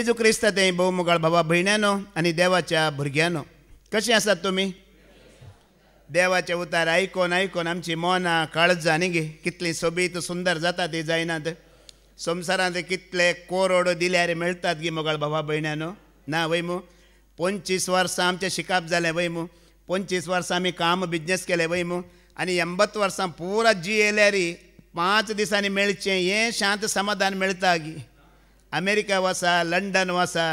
जेजू क्रिस्त ते भोव मोगाळ भावा भयण्यानो आनी देवाच्या भुरग्यांनो, कशें आसात तुमी? देवाचे उतार आयकोन आयकोन आमची मोना काळजां न्ही गे कितली सोबीत सुंदर जाता ती जायनात. संवसारांत कितले कोरोड दिल्यार मेळटात गे मोगाळ भावा भयण्यानो. ना वयमू 25 वर्सां आमचें शिकाप जालें वयमू. 25 वर्सां आमी काम बिजनेस केले वयमू. आनी 80 वर्सां पुरा जी येयल्यार 5 दिसांनी मेळचें हें शांत समाधान मेळटा गी. अमेरिका वसा, लंडन वसा,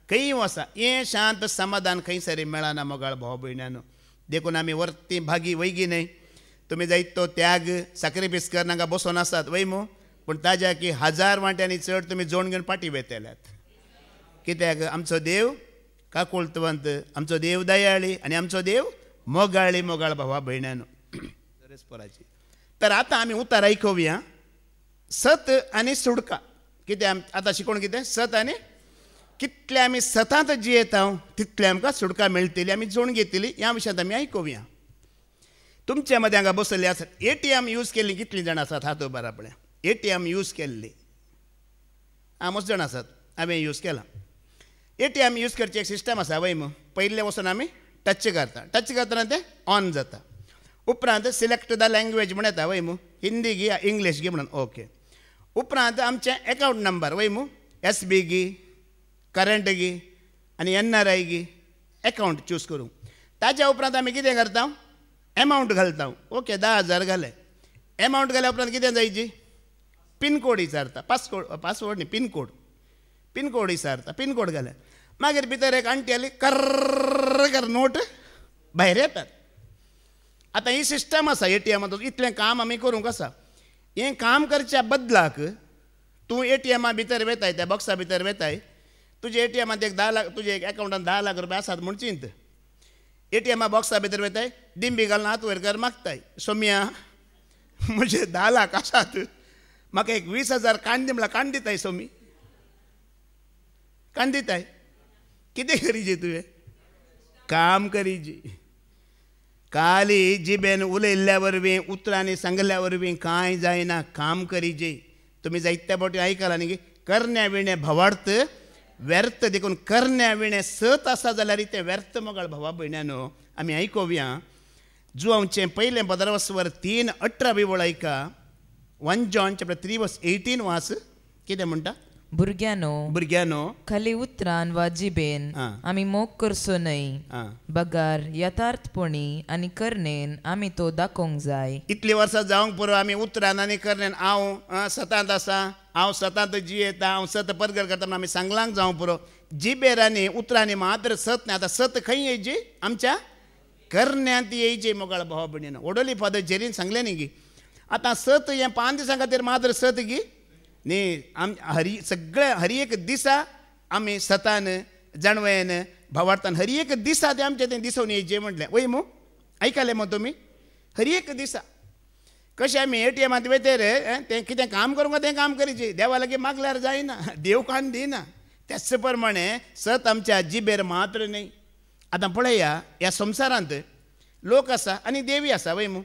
खंय वसा, हें शांत समाधान खंयसरी मेळना मोगाळ भाव भयण्यानो. देखून आमी वर्ती भागी वयगी न्हय. तुमी जायत तो त्याग सॅक्रिफीस करनाका बसून आसात वयमू. पूण ताज्या की 1000 वांट्यांनी चड तुमी जोड घेवन पाटी वेतेल्यात. कित्याक आमचो देव काकुळतवंत, आमचो देव दयाळी आनी आमचो देव मोगाळी मोगाळ भावा भयण्यानो. तर आतां आमी उतार आयकुया सत आनी सुडका. कितें आतां शिकोवन कितें सत आनी कितले आमी सतांत जियेता तितले आमकां सुडका मेळटली, आमी जोड घेतली. ह्या विशयांत आमी आयकुया. तुमच्या मदें हांगा बसयल्ले आसात. ATM यूज केल्ली कितलीं जाणां आसात? हात उबार आपल्या. ATM यूज केल्ली मस्त जाण आसात. हांवें यूज केला. ATM यूज करची एक सिस्टम आसा वयम. पयले वचून आमी टच करता. टच करतना तें ऑन जाता. उपरांत सिलेक्ट द लँग्वेज म्हण येता वयमू. हिंदी गी इंग्लीश गी म्हणून. ओके. उपरांत आमचें अकावंट नंबर वयमू. SB गी, करंट गी आनी NRI गी अकावंट चूज करूं. ताच्या उपरांत आमी कितें करता? एमावंट घालता. ओके, 10,000 घाले. एमावंट घाल्या उपरांत कितें जायची? पिनकोड विचारता. पासवर्ड न्ही, पिनकोड. पिनकोड विचारता. पिनकोड घाले मागीर भितर एक आंटी आली. कर्र कर नोट भायर येतात. आतां ही सिस्टम आसा ATM. इतलें काम आमी करूंक आसा. हें काम करच्या बदलाक तूं ATM भितर वेताय, त्या बॉक्सा भितर वेताय. तुजे ATM एक 10 लाख, तुजे अकावंटान 10 लाख रुपया आसात म्हूण चिंत. ATM बॉक्सा भितर वेताय, डिंबी घालून हात वयर कर मागताय. सोम्या म्हजे 10 लाख आसात, म्हाका एक 20,000 काण दी म्हळ्यार काण दिताय. सोमी काण दिताय. कितें करीजे तुवें? काम करीजे. खाली जिबेन उलयल्ल्या वरवीं, उतरांनी सांगल्या वरवीं कांय जायना. काम करीजे. तुमी जायत्या फावटी आयकलां न्ही, करण्या विणे भवार्थ व्यर्थ. देखून करण्या विणे सत आसा जाल्यार ते व्यर्थ मोगाळ भावा भयण्यानो. आमी आयकुया जुआंवचें पयलें 15 3:18 बी वळ ऐका. 1 John chapter 3:18 वाच. कितें म्हणटा? भुरग्यानो खाली उतरान वा जिबेन आमी मोग करचो न्हय. बगार यथार्थपणी आनी करनेन आमी तो दाखोवंक जाय. इतली वर्सां जावंक पुरो आमी उतरान आनी करनेन हांव सतांत आसा, हांव सतांत जियेता, हांव सत परगट करता म्हणून आमी सांगलांक जावं पुरो. जिबेर आनी उतरांनी मात्र सत न्ही. आतां सत खंय येयची? आमच्या करण्यांत येयची मोगाळ भावा भयणीनो. ओडोली फादर जेरीन सांगलें न्ही गी. आतां सत हें 5 दिसां खातीर मात्र सत गी न्ही. सगळे हरी एक दिसा आमी सतान जाणवेन भावार्थान हरी एक दिसा ते आमचें तें दिसोवन येयचें म्हटलें. वय मू आयकलें मग तुमी? हरी एक दिसा कशें आमी ATM वेतेर तें कितें काम करूंक तें काम करीचें. देवा लागीं मागल्यार जायना, देव काण दिना. त्याच प्रमाणे सत आमच्या जिबेर मात्र न्ही. आतां पळया, ह्या संवसारांत लोक आसा आनी देवी आसा वय मू.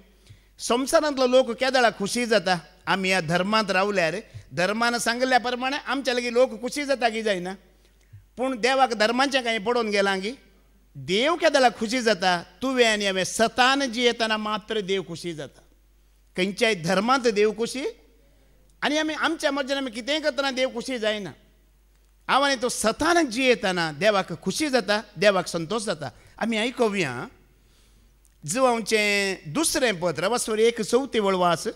संवसारांतलो लोक केदाळा खुशी जाता. आमी ह्या धर्मांत रावल्यार धर्मान सांगल्या प्रमाणे आमच्या लागीं लोक खुशी जाता की जायना. पूण देवाक धर्माचें कांय पडोवन गेलां की देव केदाळा खुशी जाता. तुवें आनी हांवें सतान जियेतना मात्र देव खुशी जाता. खंयच्याय धर्मांत देव खुशी आनी आमी आमच्या मर्जीन आमी कितेंय करतना देव खुशी जायना. हांव आनी तो सतान जियेतना देवाक खुशी जाता, देवाक संतोश जाता. आमी आयकुया जुआंवचें 2 पत्र वचोन 1:34 वळ वाच.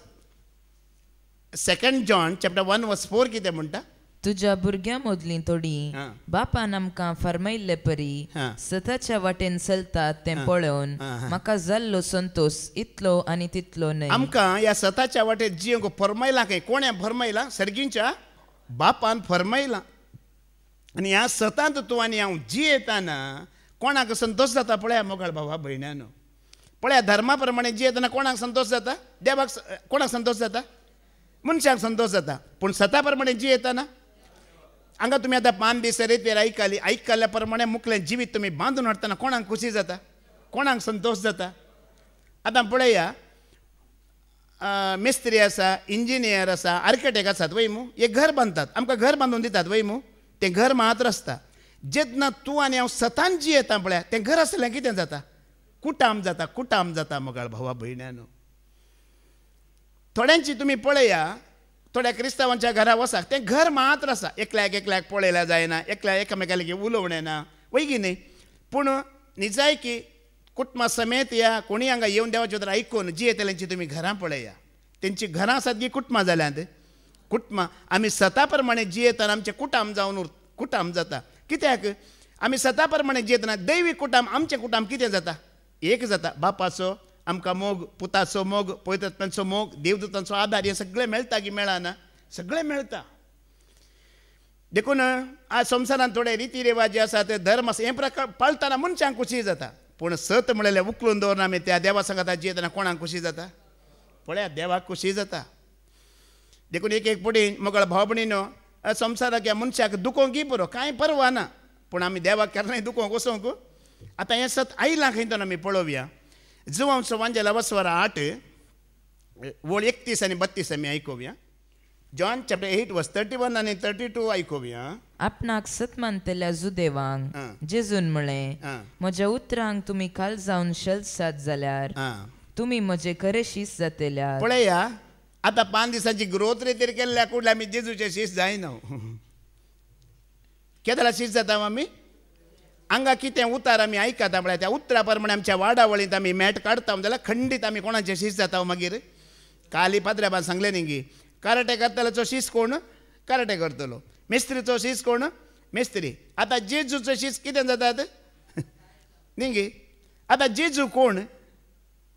2 John chapter 1:4 कितें म्हणटा? तुज्या भुरग्यां मदलीं थोडी बापान आमकां फर्मायल्ले परी सताच्या वाटेन चलतात तें पळोवन म्हाका जाल्लो संतोष इतलो आनी तितलो न्हय. आमकां ह्या सताच्या वाटेन जियोंक फर्मायलां खंय? कोणें फर्मायलां? सर्गींच्या बापान फर्मायलां. आनी ह्या सतांत तूं आनी हांव जियेतना कोणाक संतोश जाता पळया मोगाळ भावा भयण्यानो. पळया धर्मा प्रमाणे जियेतना कोणाक संतोश जाता? देवाक. कोणाक संतोष जाता? मनशाक संतोष जाता. पूण सता प्रमाणे जियेतना हांगा तुमी आतां 5 दीस रेतेर आयकल्ल्या प्रमाणे मुखलें जिवीत तुमी बांदून हाडटना कोणाक खुशी जाता? कोणाक संतोष जाता? आतां पळया, मेस्त्री आसा, इंजिनियर आसा, आर्किटेक्ट आसात वय मू. एक घर बांदतात, आमकां घर बांदून दितात वय मू. तें घर मात्र आसता. जेन्ना तूं आनी हांव सतान जियेता पळय तें घर आसलें कितें जाता? कुटाम जाता, कुटाम जाता मोगाळ भावा भयण्यानो. थोड्यांची तुमी पळया, थोड्या क्रिस्तांवांच्या घरा वसाक तें घर मात्र आसा. एकल्याक पळयल्या जायना, एकल्या एकामेकाली उलोवणें ना, वय की न्ही. पूण निजाय की कुटुंबा समेत या, कोणी हांगा येवन देवाचें उतर आयकून जियेतल्यांची तुमी घरां पळया. तेंची घरां आसात की कुटुंबां जाल्यांत? कुटुंबां. आमी सता प्रमाणे जियेतना आमचें कुटाम जावन कुटाम जाता. कित्याक? आमी सता प्रमाणे जियेतना दैवी कुटाम आमचें कुटाम कितें जाता? एक जाता. बापाचो आमकां मोग, पुताचो मोग, पवित्रात्म्याचो मोग, देवदूतांचो आदार हें सगळें मेळटा की मेळना? सगळें मेळटा. देखून आज संवसारांत थोडे रिती रिवाज जे आसा ते धर्म आसा हे प्रकार पाळटना मनशांक खुशी जाता. पूण सत म्हणलें उखलून दवरून आमी त्या देवा सांगाता जियेतना कोणाक खुशी जाता? पळया, देवाक खुशी जाता. देखून एक पुटी मोगळ भाव भयणीनो, संवसाराक ह्या मनशाक दुखोवंक पुरो कांय परवा ना. पूण आमी देवाक केन्नाय दुखोवंक वचोंक? आतां हें सत आयलां खंयतून आमी पळोवया. जुवांचो वांजेला वस्वरा 8 वळ 31 आनी 32 आमी आयकोवया. जॉन चॅप्टर 8 वर्स 31 आनी 32 आयकोवया. आपणाक सत मानतल्या जुदेवांक जेजून म्हळें, म्हज्या उतरांक तुमी काल जावन शलसात जाल्यार तुमी म्हजे खरे शीस जातल्यार. पळया, आतां 5 दिसांची ग्रोथ रेतीर केल्ल्या कुडले आमी जेजूचे शीस जायना. केदला शीस जाता आमी? हांगा कितें उतार आमी आयकता म्हळ्यार त्या उतरा प्रमाणे आमच्या वाडावळींत आमी मॅट काडता जाल्यार खंडीत आमी कोणाचें शीस जाता मागीर? काली पाद्र्याबान सांगलें न्ही गी, कराटे करतलोचो शीस कोण? कराटे करतलो. मेस्त्रीचो शीस कोण? मेस्त्री. आतां जेजूचो शीस कितें जातात? न्ही गे. आतां जेजू कोण?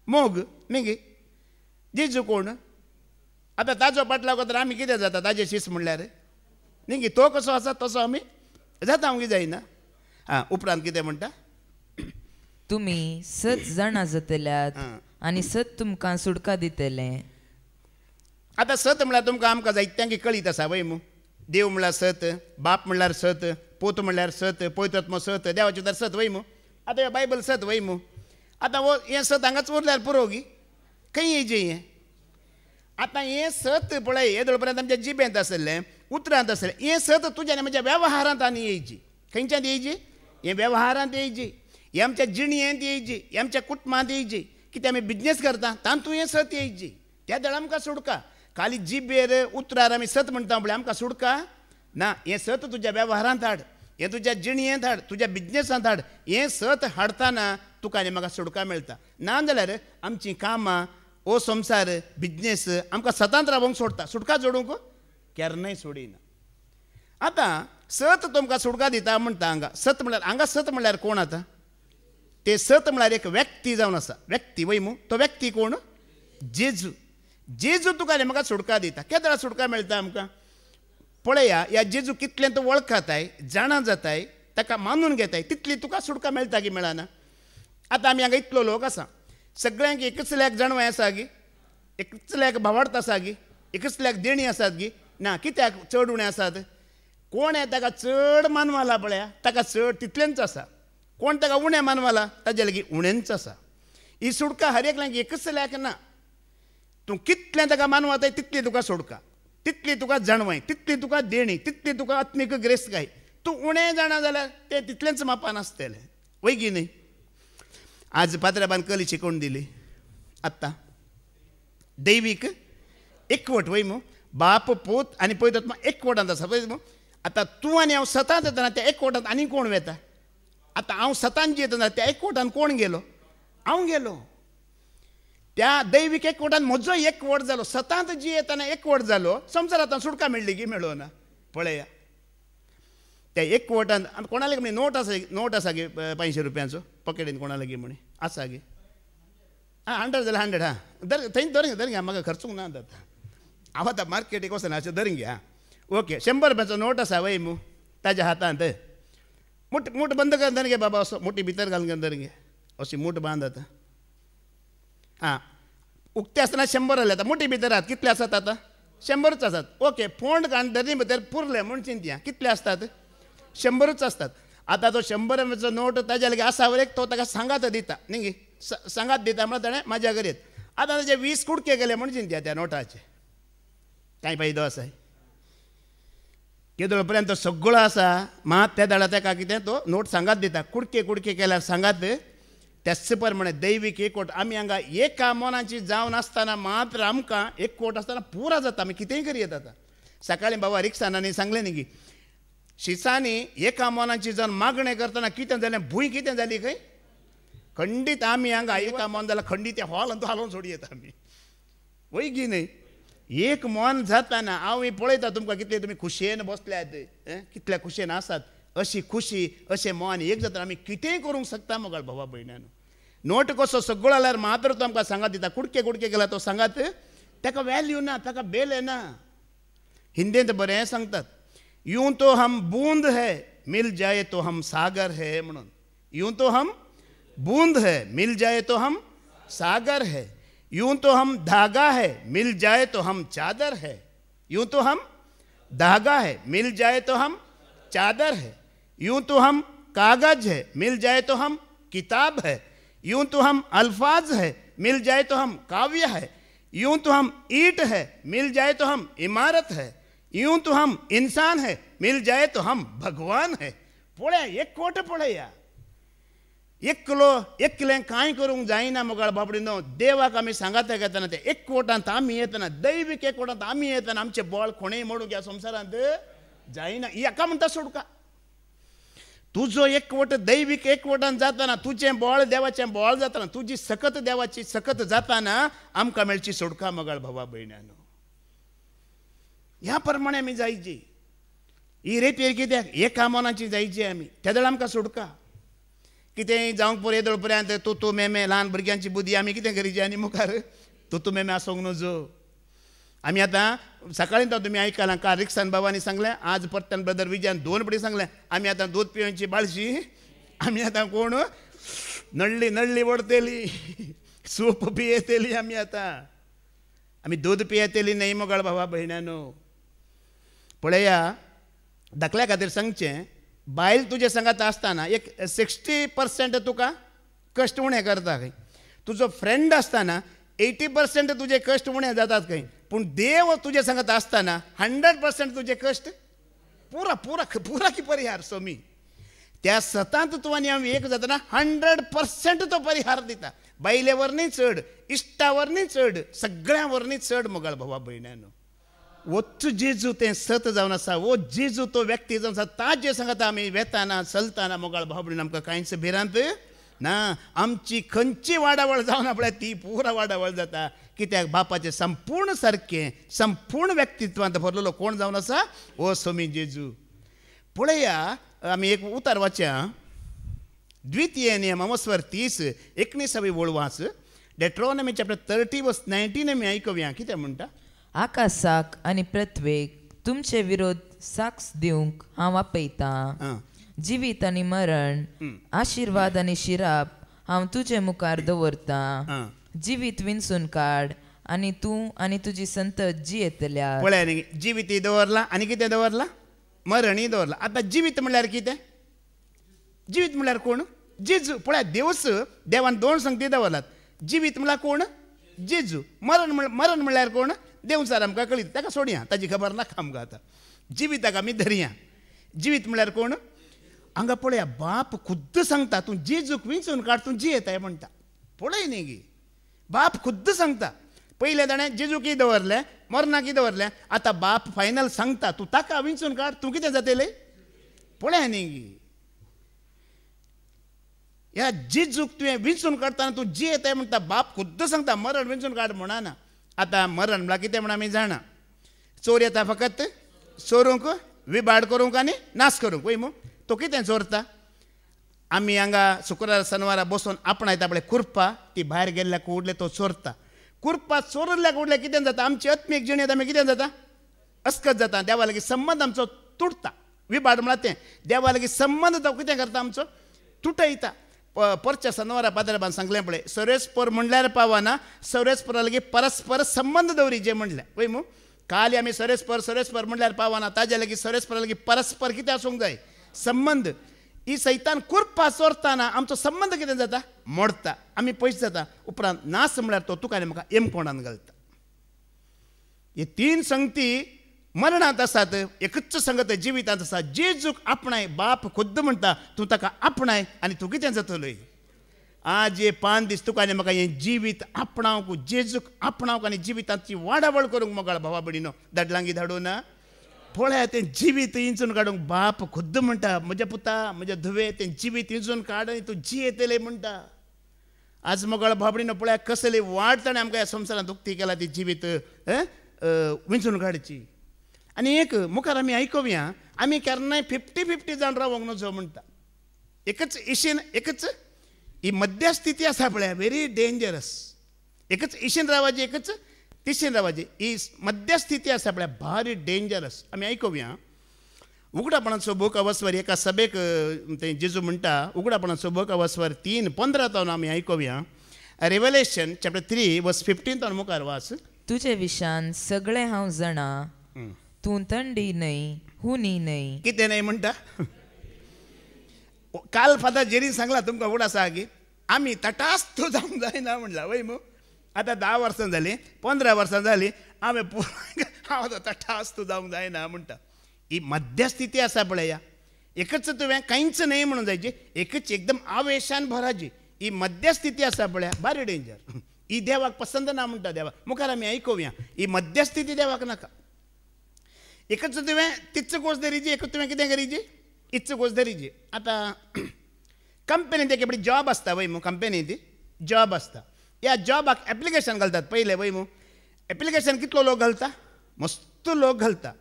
मोग न्ही गे. जेजू कोण? आतां ताजो पाटलाव करता आमी कितें जाता ताजे शीस म्हणल्यार? न्ही गे. तो कसो आसा तसो आमी जाता आमगे जायना. उपरांत कितें म्हणटा? तुमी सत जाणां जातल्यात आनी सत तुमकां सुडका दितलें. आतां सत म्हळ्यार तुमकां आमकां जायत्यांकी कळीत आसा वय मू. देव म्हळ्यार सत, बाप म्हणल्यार सत, पोत म्हणल्यार सत, पवित्रात्मो सत, देवाचे उतर सत वय मू. आतां हें बायबल सत वय मू. आतां वो हें सत हांगाच उरल्यार पुरो गी, खंय येयचें हें? आतां हें सत पळय हे दळ पर्यंत आमच्या जिबेंत आसलें, उतरांत आसलें. हें सत तुज्या आनी म्हज्या वेवहारांत आनी येयची. खंयच्यान येयची? हें वेवहारांत येयची, हें आमच्या जिणयेंत येयची, हें आमच्या कुटुंबांत येयची. कितें आमी बिजनेस करता तातूंत हें सत येयची. त्या दळ आमकां सुडका. खाली जिबेर उतरार आमी सत म्हणटा पळय आमकां सुडका ना. हें सत तुज्या वेवहारांत हाड, हें तुज्या जिणयेंत हाड, तुज्या बिजनेसांत हाड. हें सत हाडटाना तुका आनी म्हाका सुडका मेळटा. ना जाल्यार आमचीं कामां, ओ संवसार, बिजनेस आमकां सतांत रावोंक सोडटा. सुडका जोडूंक केन्नाय सोडिना. आतां सत तुमकां सुडका दिता म्हणटा हांगा. सत म्हणल्यार हांगा सत म्हणल्यार कोण आतां? ते सत म्हणल्यार एक व्यक्ती जावन आसा. व्यक्ती वय मू. तो व्यक्ती कोण? जेजू. जेजू तुका आनी म्हाका सुडका दिता. केदळा सुडका मेळटा आमकां? पळया, ह्या जेजू कितलें तूं वळखताय, जाणा जाताय, ताका मानून घेताय, तितली तुका सुडका मेळटा की मेळना? आतां आमी हांगा इतलो लोक आसा, सगळ्यांक एकचल्याक जाणवाय आसा गी, एकचल्याक भावार्थ आसा गी, एकचल्याक देणी आसात गी? ना. कित्याक चड उणें आसात? कोण आहे ताका चड मानवाला पळया ताका चड तितलेंच आसा. कोण ताका उणें मानवाला ताजे लागीं उणेंच आसा. ही सुडका हर एकल्याक एकचल्याक ना. तूं कितलें ताका मानवताय तितली तुका सुडका, तितली तुका जाणवाय, तितली तुका देणी, तितली तुका आत्मीक ग्रेस्तकाय. तूं उणें जाणा जाल्यार तें तितलेंच मापान आसतलें वय की न्ही? आज पात्राबान कली शिकोवन दिली. आत्तां दैवीक एकवट वय मू. बाप, पोत आनी पवित्रात्मा एकवटांत आसा पळय मू. आतां तूं आनी हांव सतांत येतना त्या एकवटांत आनी कोण वेता? आतां हांव सतान जियेतना त्या एकवटांत कोण गेलो? हांव गेलो. त्या दैवीक एकवटांत म्हजो एकवट जालो. सतांत जियेतना एकवट जालो. संवसारांत सुडका मेळ्ळी की मेळो ना? पळया, त्या एकवटांत कोणा लागीं म्हणे नोट आसा गे 500 रुपयांचो पॉकेटीन कोणा लागीं म्हणे आसा गे? 100 जाल्यार 100. थंय धर घ्या, म्हाका खर्चूंक ना जाता. हांव आतां मार्केटीक वचना, अशें धर घ्या. ओके, 100 रुपयांचो नोट आसा वय मू ताज्या हातांत. मूठ बंद कर धर गे बाबा, असो मुठी भितर घालून धर गे, अशी मूठ बांद आतां. उक्ते आसतना 100 जाले. आतां मुठी भितर आहात कितले आसात आतां? 100च आसात. ओके, फोंड काण धरी भितर पुरले म्हण चिंतया कितले आसतात? 100च आसतात. आतां तो 100 रुपयांचो नोट ताज्या लागीं आसा वरेक तो ताका सांगात दिता न्ही गे. सांगात दिता म्हळ्यार ताणें म्हाज्या कडेन. आतां ताजे 20 कुडके गेले म्हण चिंतया त्या नोटाचे. कांय फायदो आसा? केदोळ पर्यंत सगळो आसा मात त्या दाडा ताका कितें तो नोट सांगात दिता कुडके कुडके केल्यार सांगात त्याच प्रमाणे दैवीक एकवट आमी हांगा एका मोनाची जावन आसतना मात्र आमकां एकवट आसतना पुरा जाता आमी कितेंय करी येता सकाळीं बाबा रिक्षांनी सांगलें न्ही की शिसांनी एका मोनाची जावन मागणें करतना कितें जालें भूंय कितें जाली खंय खंडीत आमी हांगा एका मोन जाल्यार खंडीत त्या हॉल हालोवन सोडी येता आमी वय की न्ही एक मन जाताना हांव पळयता तुमकां कितले तुमी खुशयेन बसल्यात कितल्या खुशयेन आसात अशी खुशी अशें मन एक जाता आमी कितेंय करूंक शकता मोगाळ भावा भयण्यानो नोट कसो सगळो जाल्यार मात्र तो आमकां सांगात दिता कुडके कुडके केला तो सांगात ताका वॅल्यू ना ताका बेले ना हिंदींत बरें सांगतात यूं तो हम बूंद है मिल जाए तो हम सागर है म्हणून यूं तो हम बूंद है मिल जाए तो हम सागर है यूं तो हम धागा है मिल जाए तो हम चादर है यूं तो हम धागा है मिल जाए तो हम चादर है यूं तो हम कागज है मिल जाए तो हम किताब है यूं तो हम अल्फाज है मिल जाए तो हम काव्य है यूं तो हम ईंट है मिल जाए तो हम इमारत है यूं तो हम इंसान है मिल जाए तो हम भगवान है पळया एकवट पळया एकलें कांय करूंक जायना मोगाळ बाबडीनो देवाक आमी सांगात घेतना ते एकवटांत आमी येतना दैवीक एकवटांत आमी येतना आमचें बळ कोणेय मोडूंक ह्या संवसारांत जायना हाका म्हणटा सोडका तुजो एकवट दैवीक एकवटान जाताना तुजें बळ देवाचें बळ जाताना तुजी सकत देवाची सकत जाताना आमकां मेळची सोडका मोगाळ भावा भयण्यानो ह्या प्रमाणे आमी जायची ही रेपेर कित्याक एका मोनाची जायची आमी त्या वेळार आमकां सोडका कितेंय जावंक पळय येदोळ पर्यंत तूं मेमे ल्हान भुरग्यांची बुद्धी आमी कितें करीची आनी मुखार तूं मेमे आसूंक नजो आमी आतां सकाळीं तो तुमी आयकलां काल रिक्षान बाबांनी सांगलें आज पट्टन ब्रदर विजयान 2 फावटी सांगलें आमी आतां दूद पिवची बाळशी आमी आतां कोण नळ्ळी नळ्ळी ओडतेली सूप पियेतेली आमी दूद पियेतेली न्हय मोगाळ भावा भयण्यानो पळया दाखल्या खातीर सांगचें बायल तुजे सांगात आसतना एक 60% तुका कश्ट उणें करता खंय तुजो फ्रेंड आसतना 80% तुजे कश्ट उणें जातात खंय पूण देव तुजे सांगत आसतना 100% तुजे कश्ट पुरा पुरा पुरा की परिहार सोमी त्या सतांत तूं आनी हांव एक जातना 100% तो परिहार दिता बायले वरनी चड इश्टा वरनी चड सगळ्या वरनी चड मोगाळ भावा भयण्यानो वच्च जेजू तें सत जावन आसा वो जेजू तो व्यक्ती जावन आसा ताजे सांगत आमी वेताना चलताना मोगाळ भावा भयण आमकां कांयच भिरांत ना आमची खंयची वाडावळ जावन आपल्या ती पुरा वाडावळ जाता कित्याक बापाचें संपूर्ण सारकें संपूर्ण व्यक्तित्वांत भरलेलो कोण जावन आसा ओ सोमी जेजू पळया आमी एक उतार वाच्या द्वितीय नियमावस्वर 30 19वी वळवास डेट्रोनॉमी चॅप्टर 30:19 आमी आयकुया कितें म्हणटा आकाशाक आनी पृथ्वेक तुमचे विरोध साक्ष दिवंक हांव आपयतां जिवीत आनी मरण आशिर्वाद आनी शिराप हांव तुजे मुखार दवरतां जिवीत विंचून काड आनी तूं आनी तुजी संतत जियेतल्या पळय न्ही जिवीत दवरला आनी कितें दवरला मरणय दवरला आतां जिवीत म्हणल्यार कितें जिवीत म्हणल्यार कोण जेजू पळय देवस देवान 2 संगती दवरलात जिवीत म्हणल्यार कोण जेजू मरण म्हणल्यार कोण देव सर आमकां कळीत ताका सोडया ताजी खबर नाका आमकां आतां जिविताक आमी धरया जिवीत म्हणल्यार कोण हांगा पळया बाप खुद्द सांगता तूं जेजूक विंचून काड तूं जियेताय म्हणटा पळय न्ही गी बाप खुद्द सांगता पयले ताणें जेजूकय दवरलें मरणाकय दवरलें आतां बाप फायनल सांगता तूं ताका विंचून काड तूं कितें जातलें पळय न्ही गी ह्या जेजूक तुवें विंचून काडटाना तूं जियेताय म्हणटा बाप खुद्द सांगता मरण विंचून काड म्हणना आतां मरण म्हळ्यार कितें म्हण आमी जाणा चोर येता फकत चोरूंक विबाड करूंक आनी नाश करूंक वय मू तो कितें चोरता आमी हांगा शुक्रार शेनवारा बसून आपणायता पळय कुरपा ती भायर गेल्ल्या कुडले तो चोरता कुरपा चोरल्या कुडले कितें जाता आमची आत्मीक जिणेंत आमी कितें जाता अस्कत जाता देवा लागीं संबंद आमचो तुटता विबाड म्हळ्यार तें देवा लागीं संबंद तो कितें करता आमचो तुटयता परच्या शेनवारा पाद्रबान सांगलें पळय सर्वेस्पर म्हणल्यार पावना सर्वेस्परा लागीं परस्पर संबंध दवरीचे म्हणलें वय मू काल आमी सर्वेस्पर म्हणल्यार पावना ताजे लागीं सर्वेस्परा लागीं परस्पर कितें आसूंक जाय संबंध ही सैतान कुरपा चोरताना आमचो संबंध कितें जाता मोडता आमी पयस जाता उपरांत नाश म्हळ्यार तो तुका आनी म्हाका एमकोणान घालता हे 3 संगती मरणांत आसात एकच संगत जिवितांत आसा जेजूक आपणाय बाप खुद्द म्हणटा तूं ताका आपणाय आनी तूं कितें जातलोय आज हे 5 दीस तुका आनी म्हाका हें जिवीत आपणावंक जेजूक आपणावंक आनी जिवितांची वाडावळ करूंक मोगाळ भावा भयणीनो धाडलांगी धाडूं ना पळय तें जिवीत इंचून काडूंक बाप खुद्द म्हणटा म्हज्या पुता म्हज्या धुवे तें जिवीत इंचून काड आनी तूं जियेतलें म्हणटा आज मोगाळ भावा भयणीनो पळय कसली वाट ताणें आमकां ह्या संवसारांत उक्ती केला ती जिवीत विंचून काडची आनी एक मुखार आमी आयकुया आमी केन्नाय 50-50 जावन रावंक नजो म्हणटा एकच इशेन एकच ही मध्यस्थिती आसा पळय व्हेरी डेंजरस एकच इशेन रावपाची एकच तिशेन रावपाची ही मध्यस्थिती आसा पळय भारी डेंजरस आमी आयकुया उगडापणाचो बूक अवस्वर एका सभेक तें जेजू म्हणटा उगडापणाचो बूक अवस्वर 3:15 आमी आयकुया रेवलेशन चॅप्टर 3 वर्स 15 मुखार वाच तुजे विशान सगळे हांव जाणा तूं थंडी न्हय हुनी न्हय कितें न्हय म्हणटा काल फादर जेरी सांगला तुमकां उगड आसा की आमी तटास्त जावंक जायना म्हणला वय मू आतां 10 वर्सां जालीं 15 वर्सां जालीं हांव तटास्त जावंक जायना म्हणटा ही मध्यस्थिती आसा पळय एकच तुवें कांयच न्हय म्हणून जायची एकच एकदम आवेशान भराची ही मध्यस्थिती आसा पळय बारी डेंजर ही देवाक पसंद ना म्हणटा देवाक मुखार आमी आयकुया ही मध्यस्थिती देवाक नाका एकच तुवें तिच्च गोश्ट धरीची एकच तुवें कितें करीची इच्च गोश्ट धरीची आतां कंपनींत एक बडी जॉब आसता वय मू कंपनींत जॉब आसता ह्या जॉबाक एप्लिकेशन घालतात पयलें वय मू एप्लिकेशन कितलो लोक घालता मस्त लोक घालता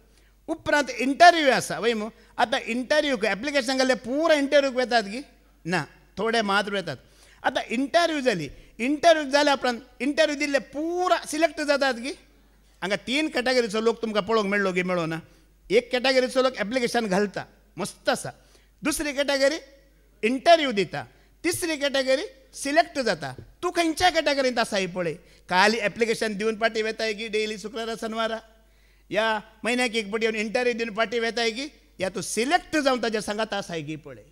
उपरांत इंटरव्यू आसा वय मू आतां इंटरव्यूक एप्लिकेशन घाल्ले पुरो इंटरव्यूक वेतात की ना थोडे मात्र वेतात आतां इंटरव्यू जाली इंटरव्यू जाल्या उपरांत इंटरव्यू दिल्ले पुरा सिलेक्ट जातात की हांगा 3 कॅटेगरीचो लोक तुमकां पळोवंक मेळ्ळो की मेळो ना एक कॅटेगरीचो लोक एप्लिकेशन घालता मस्त आसा दुसरी कॅटेगरी इंटरव्यू दिता तिसरी कॅटेगरी सिलेक्ट जाता तूं खंयच्या कॅटेगरींत आसा ही पळय खाली एप्लिकेशन दिवन पाटी वेताय की डेली शुक्रारा शनवारा या म्हयन्याक एक पटी इंटरव्यू दिवन पाटी वेताय की या तूं सिलेक्ट जावन ताच्या सांगात आसाय की पळय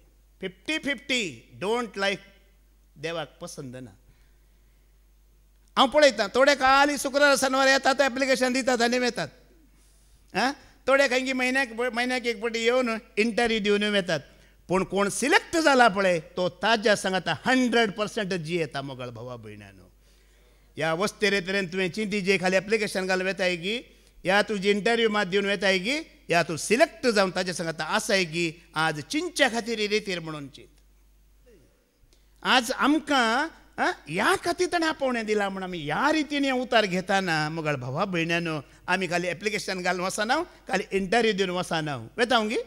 50-50 डोंट लायक देवाक पसंद ना हांव पळयतां थोडे खाली शुक्रार शनवार येतात एप्लिकेशन दितात आनी वेतात थोडे खंयची म्हयन्याक एक पटी येवन इंटरव्यू दिवन वेतात पूण कोण सिलेक्ट जाला पळय तो ताज्या सांगाता 100% जियेता मोगाळ भावा भयणानो ह्या वस्तेरे तरेन तुवें चिंतीचे खाली एप्लिकेशन घालून वेताय की या तुजी इंटरव्यू मात दिवन वेताय की या तूं सिलेक्ट जावन ताज्या सांगाता आसाय की आज चिंच्या खातीर रितीर म्हणून चिंत आज आमकां ह्या खातीर ताणें आपोवणें दिलां म्हण आमी ह्या रितीन हें उतार घेताना मोगाळ भावा भयणानो आमी खाली एप्लिकेशन घालून वचना खाली इंटरव्यू दिवन वचना वेता गी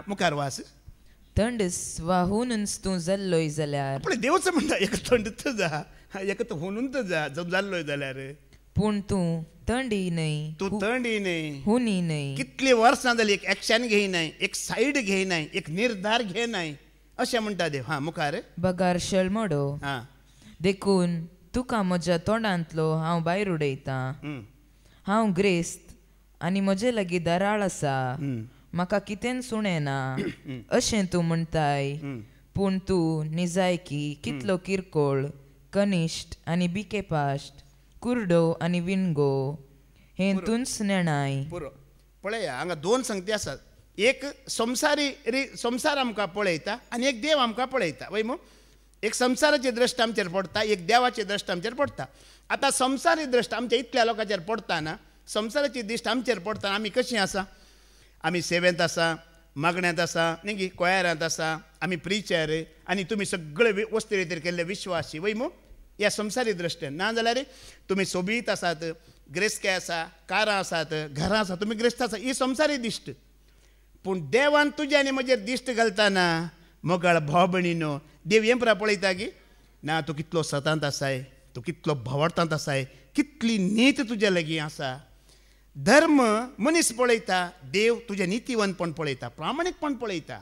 मुखार वास थंडस वा हुनूच तूं जाल्लोय जाल्यार आपणें देवच म्हणटा एक थंडच जा एक हुनूच जा जाल्लोय जाल्यार पूण तूं थंडी न्हय तूं थंडी न्हय हुनी न्हय कितलीं वर्सां जालीं एक एक्शन घेयनाय एक सायड घेयनाय एक निर्धार घेयनाय अशें म्हणटा देव मुखार बगार शळमडो देखून तुका म्हज्या तोंडांतलो हांव भायर उडयतां हांव ग्रेस्त आनी म्हजे लागीं दराळ आसा म्हाका कितें सुणेना अशें तूं म्हणटाय पूण तूं निजायकी कितलो किरकोळ कनिश्ट आनी बिकेपाश्ट कुर्डो आनी विणगो हें तूंच नेणाय पुरो पळय हांगा 2 संगती आसात एक संसार आमकां पळयता आनी एक देव आमकां पळयता वय मू एक संसाराची दृश्ट आमचेर पडटा एक देवाची दृश्ट आमचेर पडटा आतां संसारी दृश्ट आमच्या इतल्या लोकांचेर पडटाना संसाराची दिश्ट आमचेर पडटा आमी कशीं आसा आमी सेवेंत आसा मागण्यांत आसा न्ही कोयरांत आसा आमी प्रिचर आनी तुमी सगळे वस्ती रितीर केल्ले विश्वासी वय मू ह्या संसारी दृश्टेन ना जाल्यार तुमी सोबीत आसात ग्रेस्के आसा कारां आसात घरां आसा तुमी ग्रेस्त आसा ही संसारी दिश्ट पूण देवान तुज्या आनी म्हजेर दिश्ट घालतना मोगाळ भाव भयणीनो देव हें पुरा पळयता की ना तूं कितलो सतांत आसाय तूं कितलो भावार्थांत आसाय कितली नीत तुज्या लागीं आसा धर्म मनीस पळयता देव तुजें नितीवंतपण पळयता प्रामाणीकपण पळयता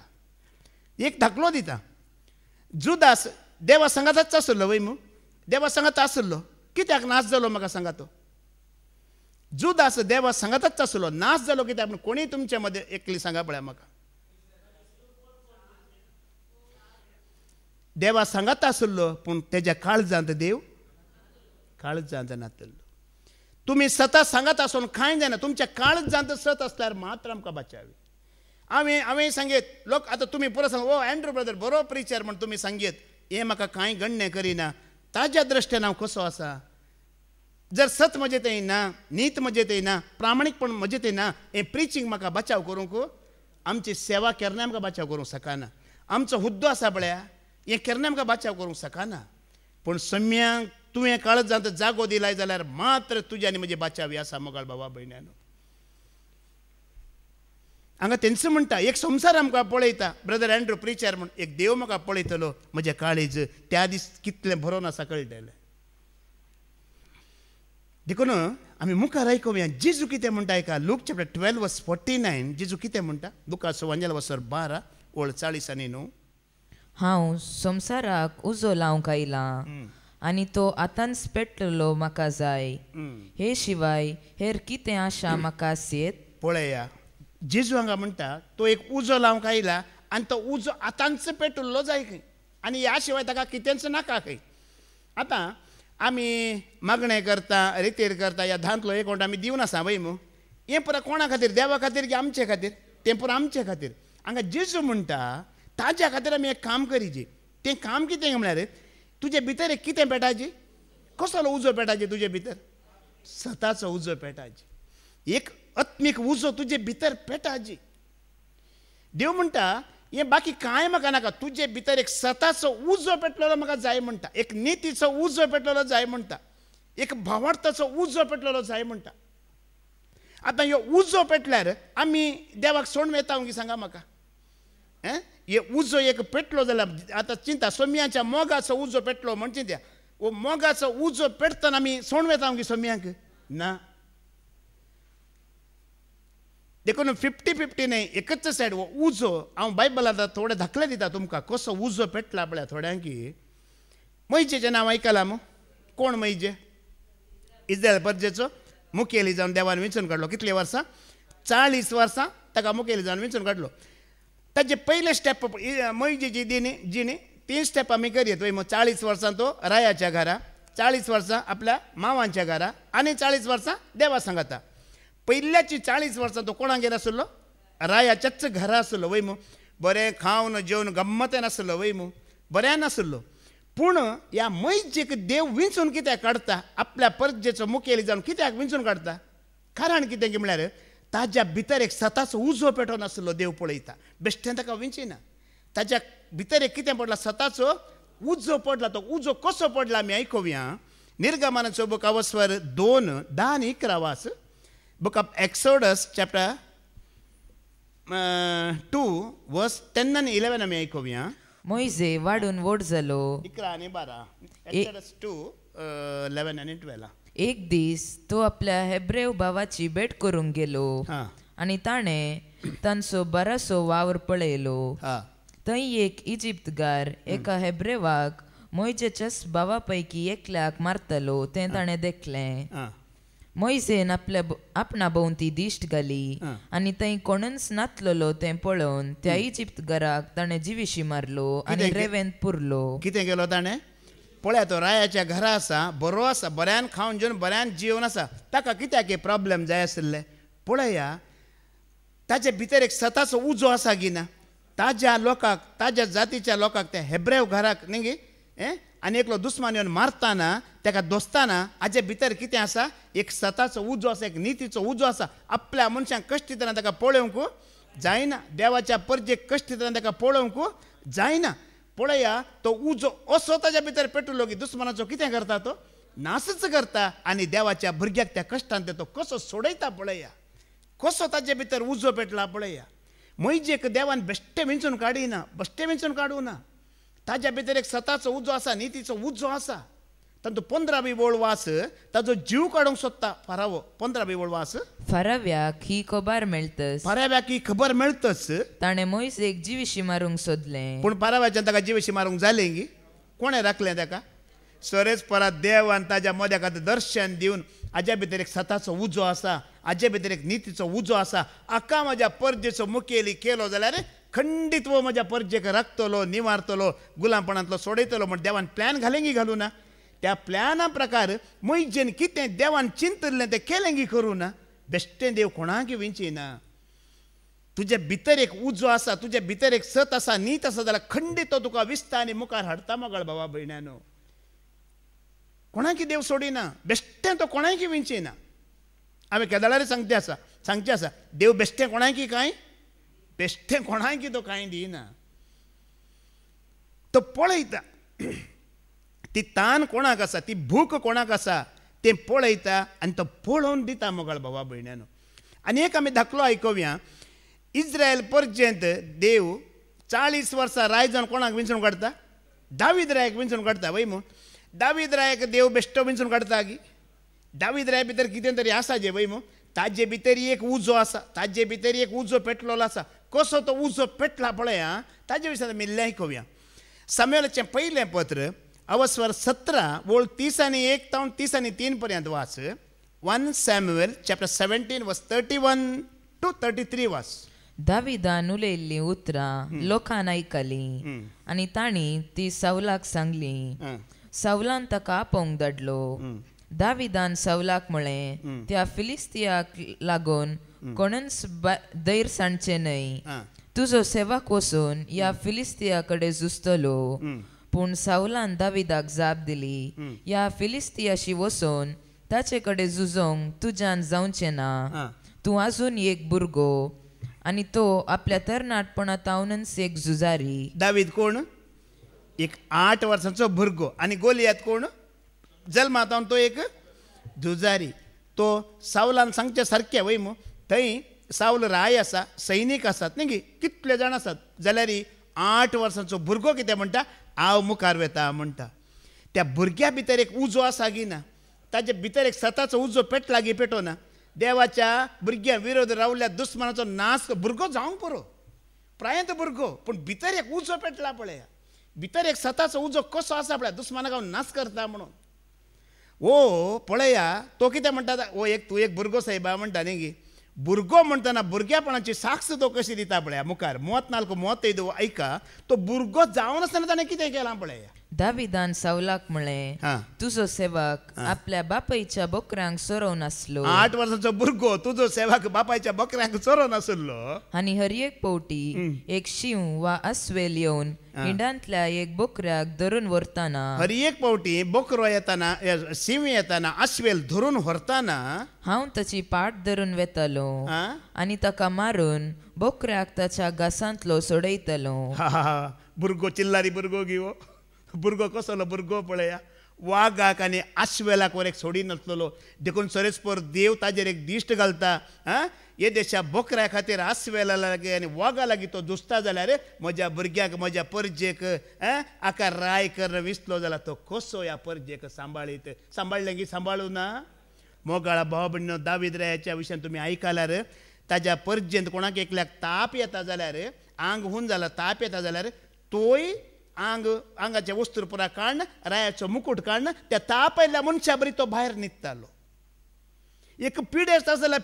एक धाकलो दिता जुदास देवा सांगातच आसलो वय मू देवा सांगात आसलो कित्याक नाश जालो म्हाका सांगा तो जुदास देवा सांगातच आसलो नाश जालो कित्याक कोणी तुमच्या मदें एकली सांगा पळय म्हाका देवा सांगात आसलो पूण तेज्या काळजांत देव काळजांत नातलो तुम्ही सता सांगत आसून कांय जायना तुमच्या काळच जात सत असल्यार मात्र आमकां बचावी हांवें सांगेत लोक आतां तुमी पुरो सांग ओ एंड्रू ब्रदर बरो प्रिचर म्हण तुमी सांगेत हें म्हाका कांय गण्य करिना ताज्या दृश्ट्यान हांव कसो आसा जर सत मजेत येना नीत मजेत येना प्रामाणीकपण मजेत येना हें प्रिचींग म्हाका बचाव करूंक आमची सेवा केन्ना आमकां बचाव करूंक शकना आमचो हुद्दो आसा पळया हें केन्ना आमकां बचाव करूंक शकना पूण सम्यांक तुवें काळज जाता जागो दिलाय जाल्यार मात्र तुज्या आनी म्हजी बचावी आसा मोगाळ बाबा भयण्यानो हांगा तेंच म्हणटा एक संवसार आमकां पळयता ब्रदर एंड्रू प्रिचर म्हण एक देव म्हाका पळयतलो म्हजें काळीज त्या दीस कितलें बरोवन आसा कळटलें देखून आमी मुखार आयकुया जेजू कितें म्हणटा एका लूक चॅप्टर 12 वर्स 49 जेजू कितें म्हणटा लुकाचो वंजल वसर 12 ओळ 40 आनी 9 हांव संवसाराक उजो लावंक आयला आनी तो आतांच पेटलेलो म्हाका जाय हे शिवाय हेर कितें आशा म्हाका आसयत पळया जेजू हांगा म्हणटा तो एक उजो लावंक आयला आनी तो उजो आतांच पेटुल्लो जाय खंय आनी ह्या शिवाय ताका कितेंच नाका खंय आतां आमी मागणें करता रितेर करता ह्या धांतलो एक वोट आमी दिवन आसा वय मू हें पुरो कोणा खातीर देवा खातीर की आमचे खातीर तें पुरो आमचे खातीर हांगा जेजू म्हणटा ताज्या खातीर आमी एक काम करीजे तें काम कितें म्हळ्यार तुजे भितर एक कितें पेटाची कसलो उजो पेटाची तुजे भितर सताचो उजो पेटाची एक आत्मीक उजो तुजे भितर पेटाची देव म्हणटा हें बाकी कांय म्हाका नाका तुजे भितर एक सताचो उजो पेटलेलो म्हाका जाय म्हणटा एक नितीचो उजो पेटलेलो जाय म्हणटा एक भावार्थाचो उजो पेटलेलो जाय म्हणटा आतां ह्यो उजो पेटल्यार आमी देवाक सोडून येता की सांगा म्हाका हे उजो एक पेटलो जाल्यार आतां चिंता सोम्याच्या मोगाचो उजो पेटलो म्हणजे त्या वो मोगाचो उजो पेटतना आमी सोडून येता की सोम्यांक ना देखून 50-50 न्हय एकच सायड वो उजो हांव बायबलांत थोडे धाकले दिता तुमकां कसो उजो पेटला पळय थोड्यांकी मैजेचें नांव आयकलां मू कोण मैजे इस्रायल परजेचो मुखेली जावन देवान वेंचून काडलो कितले वर्सां 40 वर्सां ताका मुखेली जावन वेंचून काडलो ताजे पयले स्टेप मैजेची जिणी 3 स्टेप आमी करयत वय मग 40 वर्सां तो रायाच्या घरा 40 वर्सां आपल्या मांवांच्या घरा आनी 40 वर्सां देवा सांगाता पयल्याची 40 वर्सां तो कोणागेर आसलो रायाच्याच घरा आसलो वय मू बरें खावन जेवन गम्मतेन आसलो वय मू बऱ्यान आसलो पूण ह्या मैजेक देव विंचून कित्याक काडटा आपल्या परजेचो मुखेली जावन कित्याक विंचून काडटा कारण कितें की म्हळ्यार ताज्या भितर एक सताचो उजो पेटोवन आसलो देव पळयता बेश्टें ताका विंचिना ताज्या भितर एक कितें पडला सताचो उजो पडला तो उजो कसो पडला आमी आयकुया निर्गमनाचो बुक अवस्वर 2:10 आनी 11 वास Book of Exodus chapter 2 verse 10 and 11 आमी आयकुया मोइजे वाडून वोड जालो 11 आनी 12 Exodus 2 11 आनी 12 एक दीस तो आपल्या हेब्रेव भावाची भेट करूंक गेलो आनी ताणें तांचो बरासो वावर पळयलो थंय एक इजिप्तकार एका हेब्रेवाक मोइजेच्याच भावा पैकी एकल्याक मारतलो तें ताणें देखलें मोइजेन आपणा भोंवती दिश्ट घाली आनी थंय कोणूच नातलोलो तें पळोवन त्या इजिप्तकाराक ताणें जिविशी मारलो आनी रेवेंत पुरलो कितें केलो ताणें पळया तो रायाच्या घरा आसा बरो आसा बऱ्यान खावन जेवन बऱ्यान जेवन आसा ताका कित्याक हे प्रॉब्लेम जाय आसले पळया ताचे भितर एक सताचो उजो आसा की ना ताज्या लोकांक ताज्या जातीच्या लोकांक त्या हेब्रेव घराक न्ही गे आनी एकलो दुस्मान येवन मारतना ताका दोस्ताना हाजे भितर कितें आसा एक सताचो उजो आसा एक नितीचो उजो आसा आपल्या मनशांक कश्ट दितना ताका पळोवंक जायना देवाच्या परजेक कश्ट दितना ताका पळोवंक जायना पळया तो उजो असो ताज्या भितर पेटलो की दुस्मानाचो कितें करता तो नाशच करता आनी देवाच्या भुरग्याक त्या कश्टान तो कसो सोडयता पळया कसो ताजे भितर उजो पेटला पळया मैजेक देवान बेश्टे विंचून काडिना बेश्टे विंचून काडूं ना ताज्या भितर एक सताचो उजो आसा नितीचो उजो आसा तातूंत 15 बोळ वास ताजो जीव काडूंक सोदता फारावो 15 बोळ वास फाराव्याक ही खबर मेळटस फाराव्याक ही खबर मेळटस ताणें मोइसेक जिविशी मारूंक सोदलें पूण फाराव्याच्यान ताका जिविशी मारूंक जालें गी कोणें राखलें ताका सरेच परत देवान ताज्या मोद्या खातीर दर्शन दिवन हाज्या भितर एक सताचो उजो आसा हाजे भितर एक नितीचो उजो आसा आका म्हज्या परजेचो मुखेली केलो जाल्यार खंडीत वो म्हज्या परजेक राखतलो निवारतलो गुलामपणांतलो सोडयतलो म्हण देवान प्लॅन घालें गी घालूं ना त्या प्लॅना प्रकार मैजेन कितें देवान चिंतलें तें केलें गी करूं ना बेश्टें देव कोणाक विंचिना तुजे भितर एक उजो आसा तुजे भितर एक सत आसा नीत आसा जाल्यार खंडीत तो तुका विस्ता आनी मुखार हाडटा मोगाळ भावा भयण्यानो कोणाकी देव सोडिना बेश्टें तो कोणाकी विंचिना हांवें केदाळारी सांगचें आसा देव बेश्टें कोणाकी कांय बेश्टें कोणाकी तो कांय दिना तो पळयता ती तान कोणाक आसा ती भूक कोणाक आसा तें पळयता आनी तो पळोवन दिता मोगाळ भावा भयण्यानो आनी एक आमी धाकलो आयकुया इस्रायल पर्यंत देव 40 वर्सां रायजन कोणाक विंचून काडटा दावीद रायाक विंचून काडटा वय मू दावीद रायाक देव बेश्टो विंचून काडटा गी दावीद राया भितर कितें तरी आसा जे वय मू ताजे भितर एक उजो आसा ताजे भितर एक उजो पेटलेलो आसा कसो तो उजो पेटला पळय आं ताजे विशीं आमी आयकुया सामुएलाचें पयलें पत्र अवस्वर 17 वोळ 30 आनी 1 तावन 30 आनी 3 पर्यंत वाच 1 सॅम्युएल चॅप्टर 17 वर्स 31 टू 33 वाच दाविदान उलयल्लीं उतरां लोकांन आयकलीं आनी तांणी ती सावलाक सांगली सावलान ताका आपोवंक धाडलो दाविदान सावलाक म्हळें त्या फिलिस्तियाक लागून कोणूच दैर सांडचें न्हय तुजो सेवक वचून ह्या फिलिस्तिया कडेन झुजतलो पूण सावलान दाविदाक जाप दिली ह्या फिलिस्तियाशी वचून ताचे कडेन झुजोवंक तुज्यान जावचें ना तूं आजून एक भुरगो आनी तो आपल्या तरणाटपणांतावनच एक झुजारी दावीद कोण एक 8 वर्सांचो भुरगो आनी गोलियात कोण जल्मातावन तो एक झुजारी तो सावलान सांगचे सारकें वय मू थंय सावल राय आसा सैनीक आसात न्ही कितले जाण आसात जाल्यार 8 वर्सांचो भुरगो कितें म्हणटा हांव मुखार वेता म्हणटा त्या भुरग्या भितर एक उजो आसा गी ना ताजे भितर एक सताचो उजो पेटला गी पेटोना देवाच्या भुरग्या विरोध रावल्या दुस्मनाचो नाश भुरगो जावंक पुरो प्रायंत भुरगो पूण भितर एक उजो पेटला पळय भितर एक सताचो उजो कसो आसा पळय दुस्मनाक हांव नाश करता म्हणून ओ पळया तो कितें म्हणटा ओ एक तूं एक भुरगो सायबा म्हणटा न्ही गी भुरगो म्हणटना भुरग्यापणाची साक्ष तो कशी दिता पळया मुखार 34 ऐका तो भुरगो जावन आसतना ताणें कितें केलां पळया दाविदान सावलाक म्हळें तुजो सेवक आपल्या बापायच्या बोकरांक चोरोवन आसलो 8 वर्सांचो भुरगो तुजो सेवक बापायच्या बोकरांक चोरोवन आसलो आनी हर एक पावटी एक शिंव वा अस्वेल येवन हिंडांतल्या एक बोकऱ्याक धरून व्हरताना हर एक पावटी बोकरो येताना शिंव येताना अस्वेल धरून व्हरताना हांव ताची पाट धरून वेतालो आनी ताका मारून बोकऱ्याक ताच्या घासांतलो सोडयतलो भुरगो चिल्लारी भुरगो घेवो भुरगो कसलो भुरगो पळया वागाक आनी आश्वेलाक वर एक सोडी नासलो देखून सरेस्पर देव ताजेर एक दिश्ट घालता हे देशा बोकऱ्या खातीर आस्वेला लागीं आनी वागा लागीं तो झुजता जाल्यार म्हज्या भुरग्याक म्हज्या परजेक आका राय कर विसलो जाल्यार तो कसो ह्या परजेक सांबाळलें की सांबाळूं ना मोगाळा भाव भयणीनो दावीद रायाच्या विशयान तुमी आयकल्यार ताज्या परजेंत कोणाक एकल्याक ताप येता जाल्यार आंग हुन जाला ताप येता जाल्यार तोय आंगाचे वस्त्र पुरा काडन रायाचो मुकुट काडन त्या ताप आयिल्ल्या मनशा बरी तो भायर न्हिदतालो एक पिडेस्त आसा जाल्यार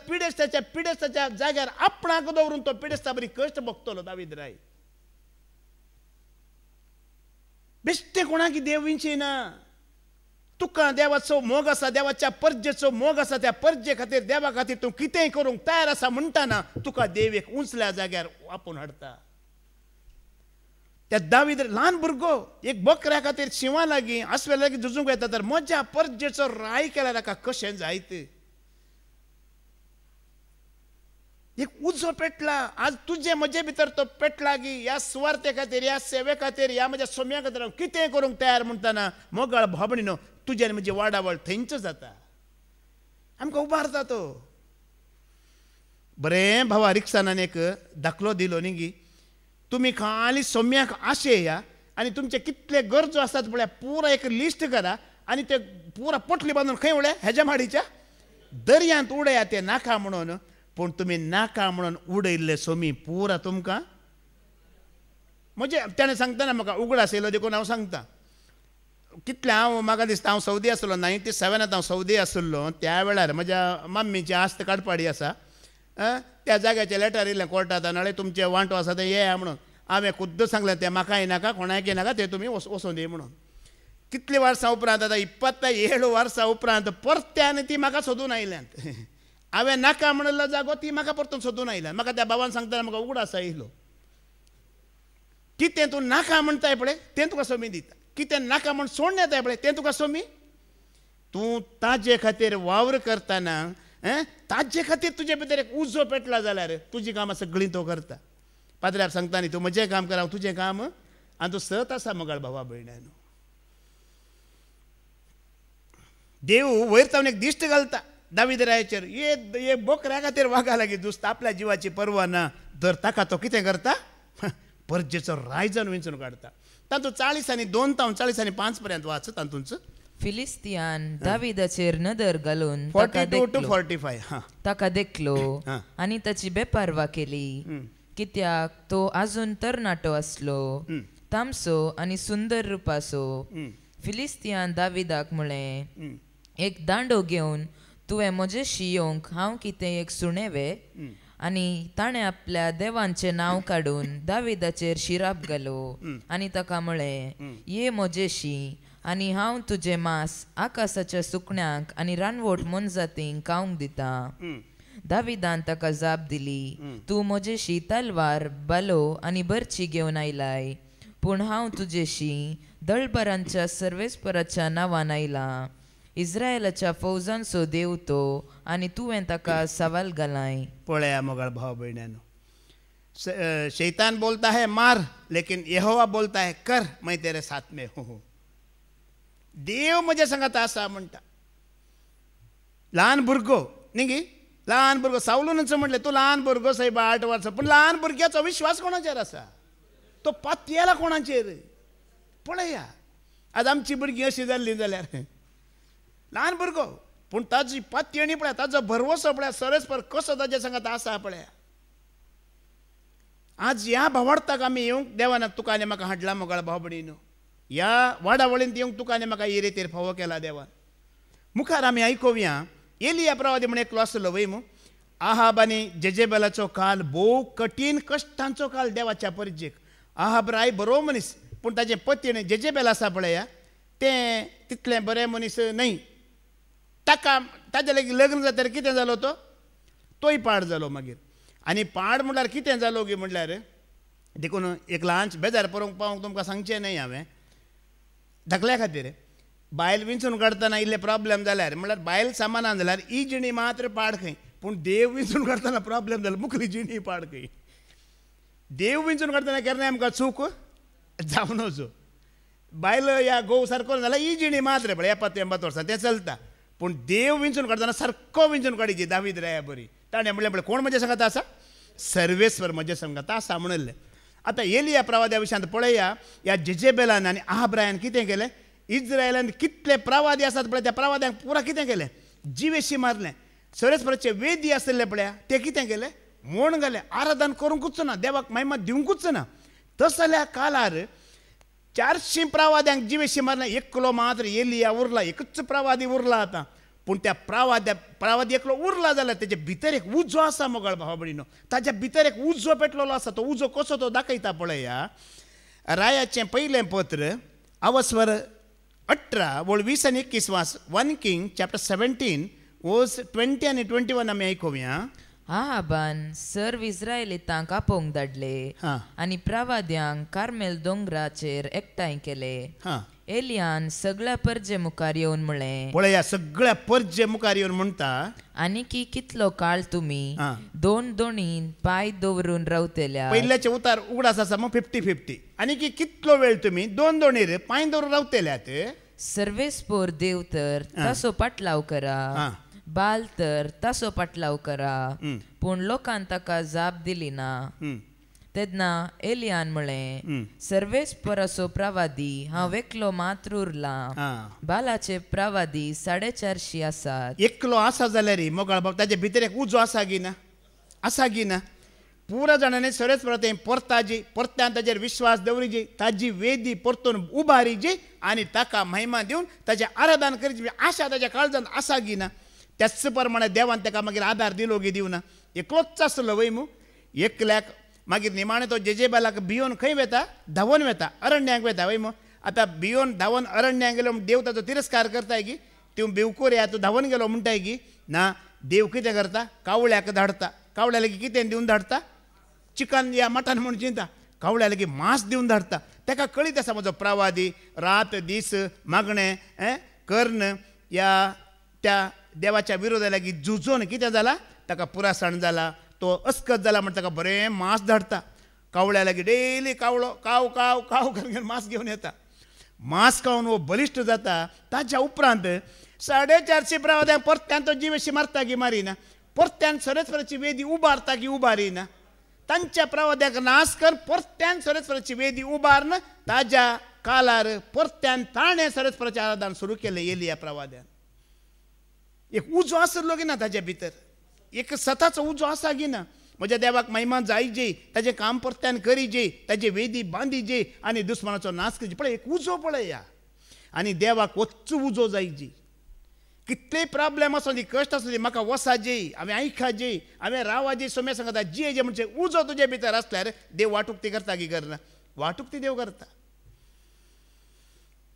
पिडेस्ताच्या जाग्यार आपणाक दवरून तो पिडेस्ता बरी कश्ट भोगतलो दावीद राय बेश्टें कोणाकी देव विंचिना तुका देवाचो मोग आसा देवाच्या परजेचो मोग आसा त्या परजे खातीर देवा खातीर तूं कितेंय करूंक तयार आसा म्हणटाना तुका देव एक उंचल्या जाग्यार आपोवन हाडटा त्या दावीद ल्हान भुरगो एक बकऱ्या खातीर शिवां लागीं आस्वेला लागीं झुजूंक येता तर म्हज्या परजेचो राय केल्यार ताका कशें जायत एक उजो पेटला आज तुजे म्हजे भितर तो पेटला गी ह्या सुवार्ते खातीर ह्या सेवे खातीर ह्या म्हज्या सोम्या खातीर हांव कितेंय करूंक तयार म्हणटाना मोगाळ भाबणीनो तुजे आनी म्हजी वाडावळ थंयच जाता आमकां उबारता तो बरें भावा रिक्सानान एक दाखलो दिलो न्ही गी तुमी खाली सोम्याक आशेया आनी तुमचे कितले गरजो आसात पळय पुरा एक लिस्ट करा आनी ते पुरा पोटली बांदून खंय उडया हेज्या माडीच्या दर्यांत उडया ते नाका म्हणून पूण तुमी नाका म्हणून उडयल्ले सोमी पुरा तुमकां म्हणजे ताणें सांगतना म्हाका उगडास येयलो देखून हांव सांगता कितले म्हाका दिसता हांव सौदी आसलो 97 हांव सौदी आसलो त्या वेळार म्हज्या मम्मीची आस्त काडपाडी आसा त्या जाग्याचे लेटर येयलें कोर्टांत नाळे तुमचे वांटो आसा ते येया म्हणून हांवें खुद्द सांगलें तें म्हाकाय नाका कोणाकय नाका ते तुमी वचून दी म्हणून कितली वर्सां उपरांत आतां 27 वर्सां उपरांत परत्यान ती म्हाका सोदून आयल्यांत. हांवें नाका म्हणिल्लो जागो ती म्हाका परतून सोदून आयल्या. म्हाका त्या बाबान सांगताना म्हाका उगडास आयलो. कितें तूं नाका म्हणटाय पळय तें तुका सोमी दिता. कितें नाका म्हण सोडून येताय पळय तें तुका सोमी. तूं ताजे खातीर वावर करतना ताजे खातीर तुजे भितर एक उजो पेटला जाल्यार तुजी कामां सगळीं तो करता. पाद्र्याक सांगता न्ही तूं म्हजें काम कर हांव तुजें काम आनी तूं सत आसा मोगाळ भावा भयण्यानो. देव वयर जावन एक दिश्ट घालता दावीद रायाचेर. ये बोकऱ्या खातीर वागा लागीं दुसता आपल्या जिवाची पर्वा ना तर ताका तो कितें करता परजेचो राय जावन विंचून काडता. तातूंत 40 आनी 2 तावन 40 आनी 5 पर्यंत वाच. तातूंच फिलिस्तियान दाविदाचेर नदर घालून 42 to 45 ताका देखलो आनी ताची बेपारवा केली. कित्याक तो आजून तरणाटो आसलो, तामसो आनी सुंदर रुपाचो. फिलिस्तियान दाविदाक म्हळें, एक दांडो घेवन तुवें म्हजेशी येवंक हांव कितें एक सुणेवे. आनी ताणें आपल्या देवांचें नांव काडून दाविदाचेर शिराप घालो आनी ताका म्हळें, ये म्हजेशी आनी हांव तुजें मांस आकाशाच्या सुकण्यांक आनी रानवट मनजातींक खावंक दिता. दाविदान ताका जाप दिली, तूं म्हजेशी तलवार बालो आनी बरची घेवन आयलाय, पूण हांव तुजेशी दळबरांच्या सर्वेस्पराच्या नांवान आयलां. इस्रायलाच्या फौजांचो देव तो आनी तुवें ताका सवाल घालाय. पळया मोगाळ भाव भयण्यानो, शैतान बोलता है मार, लेकिन यहोवा बोलता है कर, मैं तेरे साथ में हूँ. देव म्हज्या सांगात आसा म्हणटा. ल्हान भुरगो न्ही गे, ल्हान भुरगो सावलूनच म्हणलें तूं ल्हान भुरगो साहेब 8 वर्सां, पूण ल्हान भुरग्याचो विश्वास कोणाचेर आसा? तो पातयेला कोणाचेर? पळया आज आमची भुरगीं अशी जाल्ली जाल्यार ल्हान भुरगो पूण ताजी पातयणी पळया, ताजो भरवसो पळया, सरस्पर कसो ताजे सांगात आसा पळया. आज ह्या भावार्थाक आमी येवंक देवान तुका आनी म्हाका हाडला मोगाळ भाव भयणीनो. ह्या वाडावळींत येवंक तुका आनी म्हाका हे रेतीर फावो केला देवान. मुखार आमी आयकुया एलिया प्रवादी म्हण एकलो आसलो वय मू. आहाब आनी जेजेबेलाचो काल भोव कठीण कश्टांचो काल देवाच्या परजेक. आहाब राय बरो मनीस, पूण ताजें पतीण जेजेबेल आसा पळया तें तितलें बरें मनीस न्हय. ताजे लागीं लग्न जाल्यार कितें जालो तोय पाड जालो मागीर. आनी पाड म्हणल्यार कितें जालो गे म्हणल्यार देखून एक ल्हानशें बेजार पळोवंक पावोंक तुमकां सांगचें न्हय हांवें. धाकल्या खातीर बायल विंचून काडटना इल्ले प्रॉब्लेम जाल्यार म्हणल्यार बायल सामानान जाल्यार ही जिणी मात्र पाड खंय, पूण देव विंचून काडटना प्रॉब्लेम जालो मुखली जिणी पाड खंय. देव विंचून काडटना केन्नाय आमकां चूक जावं नजो. बायल ह्या घोव सारको जाल्यार ही जिणी मात्र पळय 70-80 वर्सां तें चलता, पूण देव विंचून काडटना सारको विंचून काडिची. दावीद राया बरी ताणें म्हणलें पळय कोण म्हजे सांगात आसा? सर्वेस्वर म्हजे सांगात आसा म्हणलें. आतां एलिया प्रवाद्या विशयांत पळया, ह्या जेजेबेलान आनी आहाब्रायान कितें केलें? इस्रायलान कितले प्रवादी आसात पळय त्या प्रवाद्यांक पुरा कितें केलें? जिवेशी मारलें. सर्वेस्पराचे वेदी आसले पळया ते कितें केलें? मोण घालें. आराधन करूंकूच ना, देवाक महिमा दिवंकूच ना. तसल्या कालार 400 प्रवाद्यांक जिवेशी मारलें. एकलो मात्र एलिया उरला, एकच प्रवादी उरला आतां. पूण त्या प्रवादी एकलो उरला जाल्यार तेजे भितर एक उजो आसा मोगाळ भावा भयणीनो. ताच्या भितर एक उजो पेटलेलो आसा. तो उजो कसो तो दाखयता पळया. रायाचें पयलें पत्र अवस्वर 18 वळ 20 आनी 21 वास. 1 King chapter 17 वर्स 20 आनी 21 आमी आयकुया. आहाबान सर्व इस्रायलितांक आपोवंक धाडले आनी प्रवाद्यांक कार्मेल दोंगराचेर एकठांय केले. एलियान सगळ्या परजे मुखार येवन म्हळें, पळया सगळ्या परजे मुखार येवन म्हणटा, आनी की कितलो काळ तुमी दोन दोणीन पांय दवरून रावतल्या. पयल्याचे उतार उगडास आसा मग 50-50. आनी की कितलो वेळ तुमी दोन दोणीर पांय दवरून रावतल्यात. सर्वेस्पोर देव तर तासो पाटलाव करा, बाल तर तासो पाटलाव करा, पूण लोकांन ताका जाप दिली ना. तेन्ना एलियान म्हळें, सर्वेस्पराचो प्रवादी हांव एकलो मात्र उरला. बालाचे प्रवादी 450 आसात. एकलो आसा जाल्यार मोगाळ बाब ताजे भितर एक उजो आसा गी ना? आसा गी ना? पुरा जाणांनी सर्वेस्पराचें परताजी, परत्यान ताजेर विश्वास दवरिजी, ताजी वेदी परतून उबारिजी आनी ताका महिमा दिवन ताजें आराधन करची आशा ताज्या काळजांत आसा गी ना? त्याच प्रमाणे देवान ताका मागीर आदार दिलो गी दिवना? एकलोच आसलो वय मू. एकल्याक मागीर निमाणे तो जेजेबेलाक भियोन खंय वेता? धांवून वेता, अरण्याक वेता वय मू. आता भिवून धांवन अरण्या गेलो देव ताचो तिरस्कार करताय की तूं भिवकोऱ्या तूं धांवन गेलो म्हणटाय की ना देव कितें करता कावळ्याक धाडटा कावळ्या लागीं कितें दिवन धाडटा चिकन या मटन म्हणून चिंता कावळ्या लागीं मांस दिवन धाडटा ताका कळीत आसा म्हजो प्रवादी रात दीस मागणें कर्ण या त्या देवाच्या विरोधा लागीं झुजोन कितें जाला ताका पुरासण जाला तो अस्कत जाला म्हण ताका बरें मांस धाडटा कावळ्या लागीं डेली कावळो काव काव काव करून मांस घेवन येता मांस खावन वो बलिश्ट जाता ताच्या उपरांत 450 प्रवाद्यांक परत्यान तो जिवेशी मारता की मारिना परत्यान सरेस्पराची वेदी उबारता की उबारिना तांच्या प्रवाद्याक नाश कर परत्यान सरेस्पराची वेदी उबारन ताज्या कालार परत्यान ताणें सरेस्पराचें आराधन सुरू केलें एलिया प्रवाद्यान एक उजो आसलो की ना ताजे भितर एक सताचो उजो आसा की ना म्हज्या देवाक महिमा जाय जे ताजें काम परत्यान करी जे ताजे वेदी बांदी जे आनी दुस्मनाचो नाश करचे पळय एक उजो पळया आनी देवाक वच्च उजो जाय जी कितलेय प्रॉब्लेम आसूं दी कश्ट आसूं दी म्हाका वसा जे हांवें आयका जे हांवें रावा जे सोम्या सांगता जे जे म्हणजे उजो तुजे भितर आसल्यार देव वाटूक करता की करना वाटूक देव करता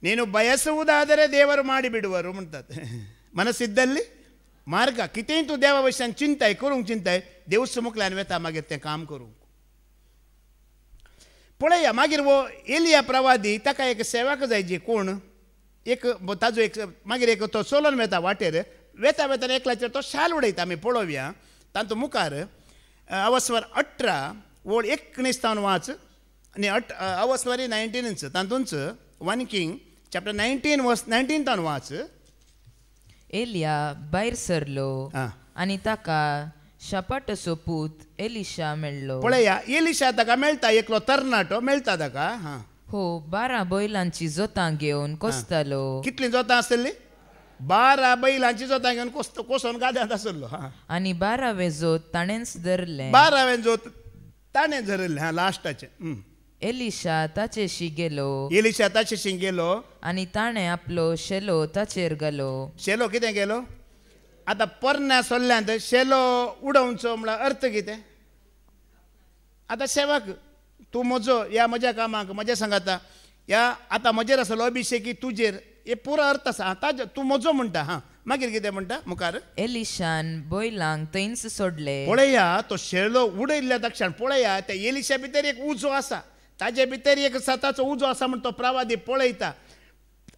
నేను ಬಯಸುವುದಾದರೆ ದೇವರು ಮಾಡಿಬಿಡುವರು म्हणतात ಮನಸ್ಸಿದ್ದಲ್ಲಿ मार्ग कितेंय तूं देवा वयल्यान चिंताय करूंक चिंताय देव समुखल्यान वेता मागीर तें काम करूंक पळया मागीर वो एलिया प्रवादी ताका एक सेवक जाय जी कोण एक ताजो एक मागीर एक तो चलोन वेता वाटेर वेता वेताना एकल्याचेर तो शाल उडयता आमी पळोवया तांतूं मुखार अवस्वर 18 ओळ 19 वाच आनी अवस्वरी 19 तातूंच 1 किंग चॅप्टर 19 वर्स 19 वाच एलिया भायर सरलो आनी ताका शापाटाचो पूत एलिशा मेळ्ळो पळया एलिशा ताका मेळटा एकलो तरणाटो मेळटा ताका हो 12 बैलांची जोतां घेवन कोसतालो कितलीं जोतां आसली 12 बैलांची जोतां घेवन कोसोन गाद्यांत आसलो आनी 12वें जोत ताणेंच धरलें 12वें जोत ताणें धरलें लास्टाचें एलिशा ताचेशी गेलो एलिशा ताचेशी गेलो आनी ताणें आपलो शेलो ताचेर घालो शेलो कितें गेलो आतां पोरण्या सोल्ल्यांत शेलो उडोवचो म्हळ्यार अर्थ कितें आतां सेवक तूं म्हजो ह्या म्हज्या कामाक म्हज्या सांगाता ह्या आतां म्हजेर आसलो अभिशेकी तुजेर हे पुरो अर्थ आसा ताजे तूं म्हजो म्हणटा मागीर कितें म्हणटा मुखार एलिशान बैलांक थंयच सोडले पळया तो शेलो उडयल्ल्या तक्षण पळया त्या एलिशा भितर एक उजो आसा ताजे भितर एक सताचो उजो आसा म्हण तो प्रवादी पळयता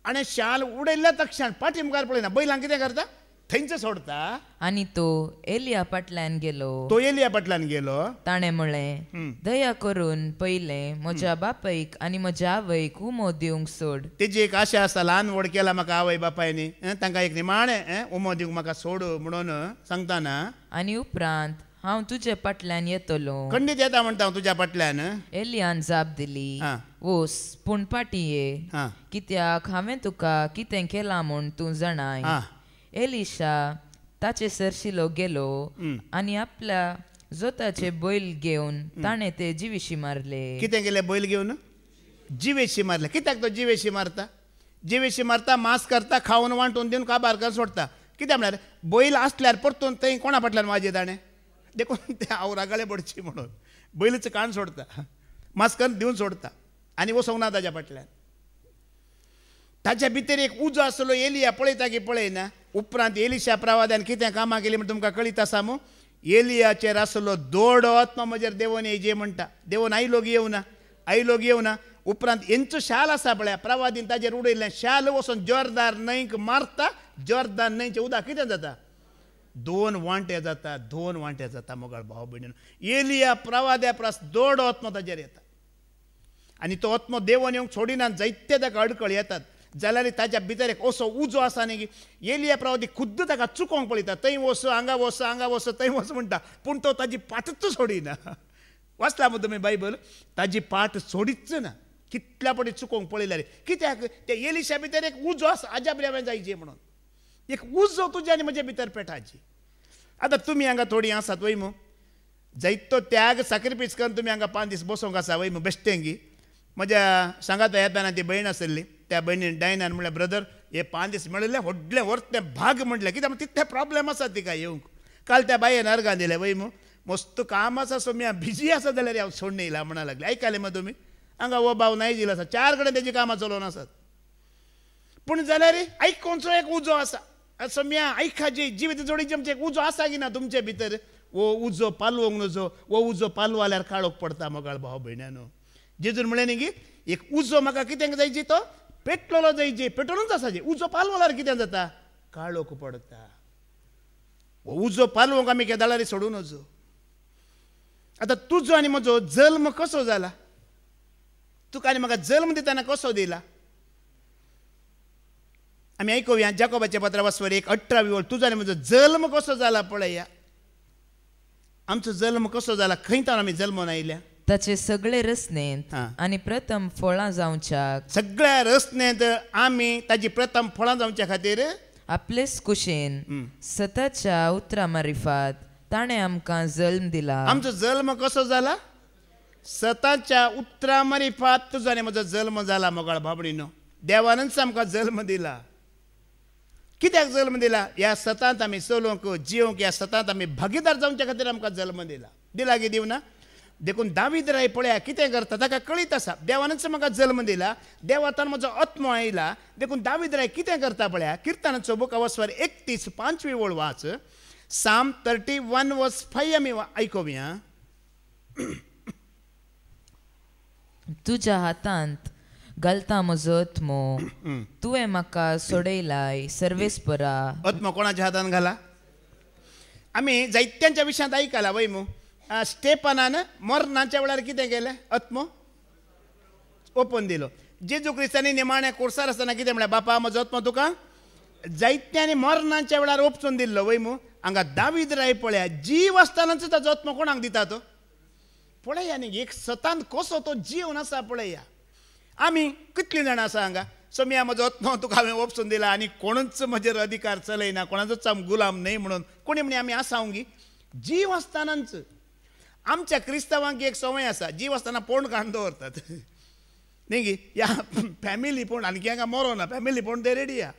आनी शाल उडयल्ल्या तक्षण पाटी मुखार पळयना बैलांक कितें करता थंयच सोडता आनी तो एलिया फाटल्यान गेलो तो एलिया फाटल्यान गेलो ताणें म्हळें दया करून पयलें म्हज्या बापायक आनी म्हज्या आवयक उमो दिवंक सोड तेजी एक आशा आसा ल्हान व्हड केला म्हाका आवय बापायनी तांकां एक निमाणें उमो दिवंक म्हाका सोड म्हणून सांगताना आनी उपरांत हांव तुजे फाटल्यान येतलो खंडीत येता म्हणटा हांव तुज्या फाटल्यान एलियान जाप दिली ओस पूण पाटी ये कित्याक हांवें तुका कितें केलां म्हूण तूं जाणाय एलिशा ताचे सरशिलो गेलो आनी आपल्या जोताचे बैल घेवन ताणें ते जिवेशी मारले कितें केलें बैल घेवन जिवेशी मारले कित्याक तो जिवेशी मारता मांस करता खावन वांटून दिवन काबार कर सोडता कित्याक म्हळ्यार बैल आसल्यार परतून थंय कोणा फाटल्यान वाजे ताणें देखून ते आवरा गळे पडची म्हणून बैलीचं काण सोडता मांस करून दिवन सोडता आनी वचोंक ना ताज्या फाटल्यान ताच्या भितर एक उजो आसलो एलिया पळयता की पळयना उपरांत एलिशा प्रवाद्यान कितें कामां केली म्हण तुमकां कळीत आसा मू एलियाचेर आसलो दोड आत्मा म्हजेर देवून येजे म्हणटा देवून आयलोग येवना उपरांत हेंचो शाल आसा पळय प्रवादीन ताजेर उडयल्लें शाल वचोन जोरदार न्हंयक मारता जोरदार न्हंयचें उदक कितें जाता 2 वांटे जाता मोगाळ भाव भयणीन एलिया प्रवाद्या प्रास दोड आत्मा ताजेर येता आनी तो आत्मो देवून येवंक सोडिना जायते ताका अडकळ येतात जाल्यार ताच्या भितर एक असो उजो आसा न्ही की एलिया प्रवादी खुद्द ताका चुकोवंक पळयता थंय वस हांगा वस थंय वस म्हणटा पूण तो ताजी पाटच सोडिना वाचला मग तुमी बायबल ताजी पाट सोडीच ना कितल्या पटी चुकोवंक पळयल्यार कित्याक त्या एलिशा भितर एक उजो आसा आजाबल्यावें जायचे म्हणून एक उजो तुज्या आनी म्हज्या भितर पेटाची आतां तुमी हांगा थोडीं आसात वय मू जायतो त्याग सॅक्रिफायस करून तुमी हांगा 5 दीस बसोंक आसा वय मू बेश्टेंगी म्हज्या सांगाता येताना ती भयण आसली त्या भयणीन डायनान म्हणल्यार ब्रदर हे 5 दीस मेळिल्ले व्हडले व्हरते भाग म्हणलें कित्याक तितले प्रॉब्लेम आसा तिका येवंक काल त्या बायेन अर्गां दिलें वय मू मस्त काम आसा सोम्या बिजी आसा जाल्यार हांव सोडून येयला म्हणा लागले आयकले मग तुमी हांगा हो भाव नाही दिला आसा 4 कडेन तेजी कामां चलोवन आसात पूण जाल्यार आयकोनचो एक उजो आसा सम्या आयका जी जिवीत जोडीचे आमचे एक उजो आसा की ना तुमचे भितर वो उजो पालवंक नजो वो उजो पालवाल्यार काळोख पडटा मोगाळ भाव भयण्यानो जेजून म्हळें न्ही की एक उजो म्हाका कित्याक जायची तो पेटलेलो जायची पेटोवनूच आसाची उजो पालवल्यार कितें जाता काळोख पडटा उजो पालवंक आमी केदाळारी सोडूं नजो आतां तुजो आनी म्हजो जल्म कसो जाला तुका आनी म्हाका जल्म दितना कसो दिला आमी आयकुया जाकोबाच्या पत्रा वाचवर 1:18 वळ तुजो आनी म्हजो जल्म कसो जाला पळया आमचो जल्म कसो जाला खंयच्यान आमी जल्मून आयल्या ताचे सगळे रचनेंत आनी प्रथम फळां जावच्याक सगळ्या रचनेंत आमी ताजी प्रथम फळां जावच्या खातीर आपलेच कुशेन सताच्या उतरा मारिफात ताणें आमकां जल्म दिला आमचो जल्म कसो जाला सताच्या उतरा मारिफात तुजो आनी म्हजो जल्म जाला मोगाळ भाबडीनो देवानच आमकां जल्म दिला कित्याक जल्म दिला ह्या सतांत आमी चलोवंक जिवंक ह्या सतांत आमी भागीदार जावच्या खातीर आमकां जल्म दिला की दिवना देखून दावीद राय पळया कितें करता ताका कळीत आसा देवानच म्हाका जल्म दिला देवातान म्हजो आत्मो आयला देखून दावीद राय कितें करता पळया किर्तनाचो बूक अवस्वर 31:5 वळ वाच साम 31:5 आमी आयकुया तुज्या हातांत घालता म्हजो आत्मो तुवें म्हाका सोडयलाय सर्वेस्परा आत्मो कोणाच्या हातान घाला आमी जायत्यांच्या विशयांत आयकला वय मू स्टेपनान मरणाच्या वेळार कितें केलें आत्मो ओपन दिलो जेजू क्रिस्तांनी निमाण्या कोर्सार आसतना कितें म्हळ्यार बापा म्हजो आत्मो तुका जायत्यांनी मरणाच्या वेळार ओपचून दिल्लो वय मू हांगा दावीद राय पळया जीव आसतनाच ताजो आत्मो कोणाक दिता तो पळया न्ही एक सतांत कसो तो जीवन आसा पळया आमी कितलीं जाणां आसा हांगा सम्या म्हजो आत्मो तुका हांवें ओपचून दिला आनी कोणूच म्हजेर अधिकार चलयना कोणाचोच आम गुलाम न्हय म्हणून कोणी म्हणे आमी आसावंगी जीव आसतनाच आमच्या क्रिस्तांवांक एक संवय आसा जीव आसतना पोंड काडून दवरतात न्ही गी ह्या फॅमिली पोंड आनी हांगा मरो ना फॅमिली पोंड ते रेडी आहा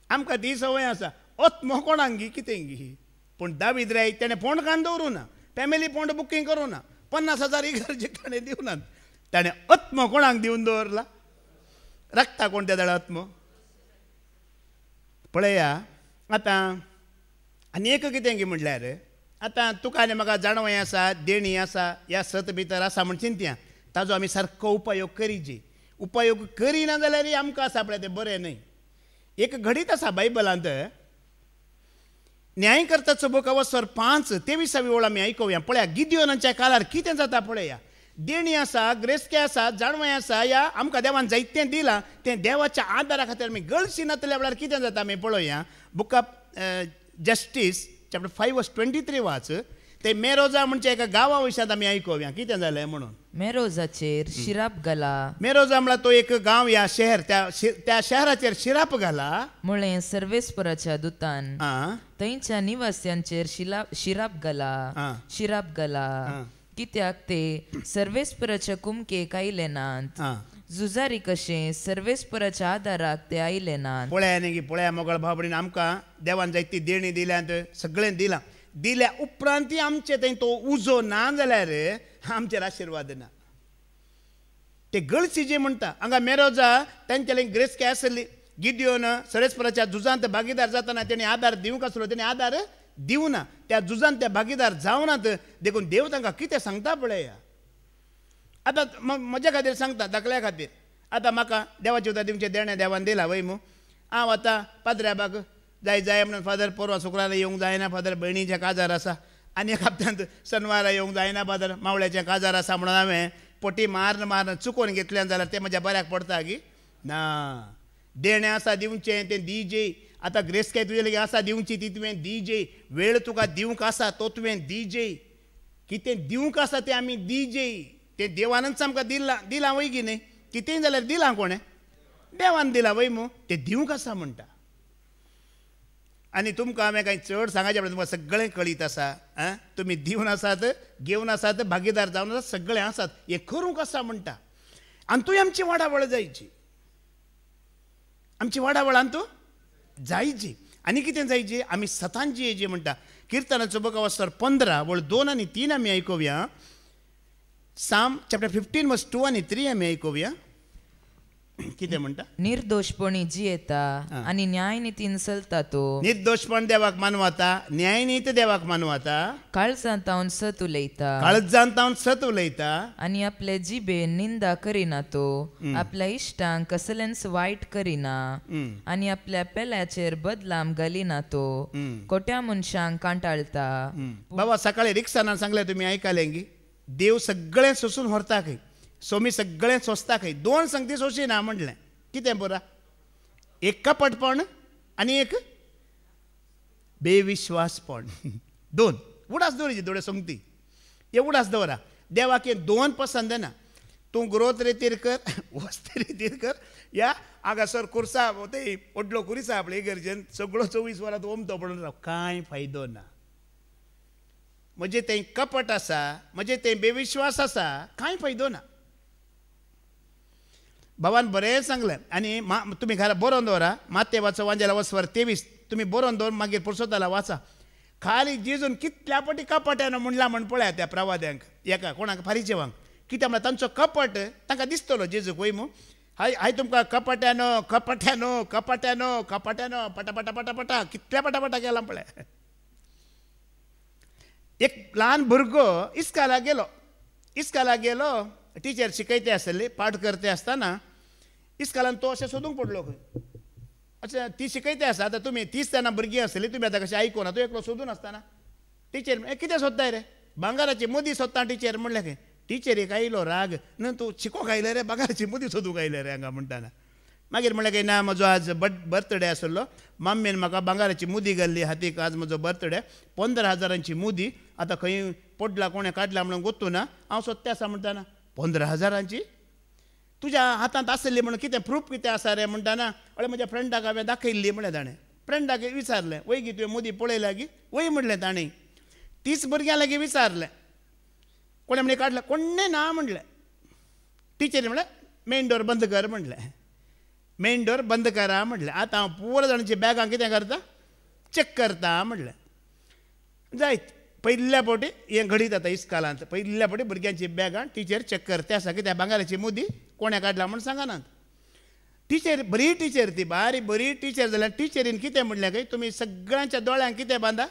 आमकां ती संवय आसा आत्मो कोणाक गी कितें गी पूण दावीद राय तेणें पोंड काडून दवरूं ना फॅमिली पोंड बुकींग करूं ना 50,000 इगर्जेक ताणें दिवनात ताणें आत्मो कोणाक दिवन दवरला रक्ता कोण त्या दाडा आत्मो पळया आतां आनी एक कितें गी म्हटल्यार आतां तुका आनी म्हाका जाणवय आसा देणी आसा ह्या सत भितर आसा म्हण चिंतया ताजो आमी सारको उपयोग करीचे उपयोग करिना जाल्यार आमकां आसा पळय तें बरें न्हय एक घडीत आसा बायबलांत न्यायकर्ताचो बूक अवस्वर 5:23 वळ आमी आयकुया पळया गिदियोनाच्या काळार कितें जाता पळया देणी आसा ग्रेस्के आसा जाणवय आसा या आमकां देवान जायतें दिलां तें देवाच्या आदारा खातीर आमी गळशी नातल्या वेळार कितें जाता आमी पळोवया बूक ऑफ जस्टीस चॅप्टर 5:23 वाच ते मेरोजा म्हणजे एका गांवा विशयांत आमी आयकुया कितें जालें म्हणून मेरोजाचेर शिराप घाला मेरोजा म्हळ्यार तो एक गांव या शहर त्या शहराचेर शिराप घाला मुळे सर्वेस्पराच्या दुतान थंयच्या निवास्यांचेर शिराप घाला कित्याक ते सर्वेस्पराच्या कुमकेक आयले नात झुजारी कशें सर्वेस्पराच्या आदाराक ते आयले नात पळया न्ही पळया मोगळ भावभयणीन आमकां देवान जायती देणी दिल्यांत सगळें दिलां दिल्या उपरांत आमचे थंय तो उजो ना जाल्यार आमचेर आशिर्वाद ना ते गळसी जे म्हणटा हांगा मेरोजा तांचे ग्रेस्के आसली गिदियोन सर्वेस्पराच्या झुजांत भागीदार जातना तेणी आदार दिवंक आसलो तेणी आदार दिवना त्या झुजांत ते भागीदार जावनात देखून देव तांकां कितें सांगता पळया आतां म्हज्या खातीर सांगता धाकल्या खातीर आतां म्हाका देवाचे उतर दिवचे देणें देवान दिला वय मू हांव आतां पाद्र्याबाग जाय म्हणून फादर परवा शुक्रारा येवंक जायना फादर भयणीचें काजार आसा आनी एक हप्त्यांत शनवारा येवंक जायना फादर मावळ्याचें काजार आसा म्हणून हांवें पटी मारन चुकोवन घेतल्यान जाल्यार तें म्हज्या बऱ्याक पडटा गी ना देणें आसा दिवचें तें दिजे आतां ग्रेस्के तुजे लेगीत आसा दिवची ती तुवें दिजे वेळ तुका दिवंक आसा तो तुवें दिजे कितें दिवंक आसा तें आमी दिजे तें देवानच आमकां दिलां वय की न्ही कितेंय जाल्यार दिलां कोणें देवान दिलां वय मू तें दिवंक आसा म्हणटा आनी तुमकां हांवें कांय चड सांगचें पडटा तुमकां सगळें कळीत आसा तुमी दिवन आसात घेवन आसात भागीदार जावन आसात सगळें आसात हें करूंक आसा म्हणटा आनी तुवें आमची वाडावळ जायची आमची वाडावळ आनी जायची आनी कितें जायची आमी सतान जियेची म्हणटा किर्तनाचो बूक अवस्वर 15:2 आनी 3 आमी आयकुया साम चॅप्टर 15 वर्स 2 आणि 3 आमी आयकुया कितें म्हणटा. निर्दोषपणी जियेता आणि न्यायनितीन चलता तो. निर्दोषपण देवाक मानवता, न्यायनीत देवाक मानवता, काळजांत हांव सत उलयता, काळजांत हांव सत उलयता, आणि आपल्या जिबेन निंदा करिना तो, आपल्या इश्टांक कसलेंच वायट करिना, आणि आपल्या पेल्याचेर बदलाम घालिना तो, खोट्या मनशांक कांटाळता. बाबा सकाळी रिक्षान सांगलें तुमी आयकलें की देव सगळें सोसून व्हरता खंय, सोमी सगळें सोंसता खंय. 2 संगती सोंसिना म्हणलें. कितें बरा, एक कपटपण आनी एक बेविश्वासपण. 2 उडास दवरची थोड्यो संगती. हे उडास दवरा. देवाक हे 2 पसंद ना. तूं ग्रोथ रितीर कर, वस्ती रितीर कर, या हांगासर कुर्सा ते ओडलो कुरिसा आपले इगर्जेन सगळो 24 वरां ओमतो पडून राव, कांय फायदो ना. म्हणजे तें कपट आसा, म्हणजे तें बेविश्वास आसा, कांय फायदो ना. भावान बरें सांगलें. आनी तुमी घरा बरोवन दवरा. माते वाचो वांजेला वचवर 23 तुमी बरोवन दवर, मागीर पुरसोताला वाचा. खाली जेजून कितल्या पटी कपट्यानो म्हणला म्हण पळया त्या प्रवाद्यांक, एका कोणाक फारिचेवांक. कित्याक म्हळ्यार तांचो कपट तांकां दिसतलो जेजूक वय मू. हाय तुमकां कपट्यानो कपट्यानो कपट्यानो कपट्यानो पटापटा पटापटा कितल्या पटापटा केला पळय. एक ल्हान भुरगो इस्काला गेलो. टिचर शिकयते आसली, पाठ करते आसतना इस्कालान तो अशें सोदूंक पडलो खंय. अच्छा ती शिकयते आसा. आतां तुमी 30 जाणां भुरगीं आसली, तुमी आतां कशें आयकोना, तूं एकलो सोदून आसतना टिचर कितें सोदताय रे, भांगाराची मुदी सोदता टिचर म्हणलें खंय. टिचरीक आयलो राग, न्हू तूं शिकोवंक आयलें रे, भांगाराची मुदी सोदूंक आयलें रे हांगा म्हणटाना. मागीर म्हणलें की ना म्हजो आज बर्थडे आसलो, मम्मीन म्हाका भांगाराची मुदी घाल्ली हातीक, आज म्हजो बर्थडे, 15,000ची मुदी. आतां खंय पडला कोणें काडला म्हणून गोतू ना, हांव सोदतें आसा म्हणटाना. 15,000ची तुज्या हातांत आसली म्हणून कितें प्रूफ कितें आसा रे म्हणटाना. अळे म्हज्या फ्रेंडाक हांवें दाखयल्ली म्हणलें ताणें. फ्रेंडाक विचारलें, वय गी तुवें मुदी पळयल्या गी, वय म्हणलें ताणें. 30 भुरग्यां लागीं विचारलें, कोणें म्हणलें काडलें, कोणें ना म्हणलें. टिचरी म्हणलें मेन डोर बंद कर म्हणलें. मेन डोर बंद करा म्हणलें. आतां हांव पुरो जाणांची बॅगां कितें करता, चॅक करता म्हणलें. जायत पहिल्या फावटी हें घडीत आतां इस्कालांत. पहिल्या फावटी भुरग्यांची बॅगां टिचर चॅक करता आसा, कित्याक भांगाराची मुदी कोणें काडला म्हूण सांगनात. टिचर बरी टिचर, ती बरी टिचर जाल्यार टिचरीन कितें म्हणलें काय, तुमी सगळ्यांच्या दोळ्यांक कितें बांदा,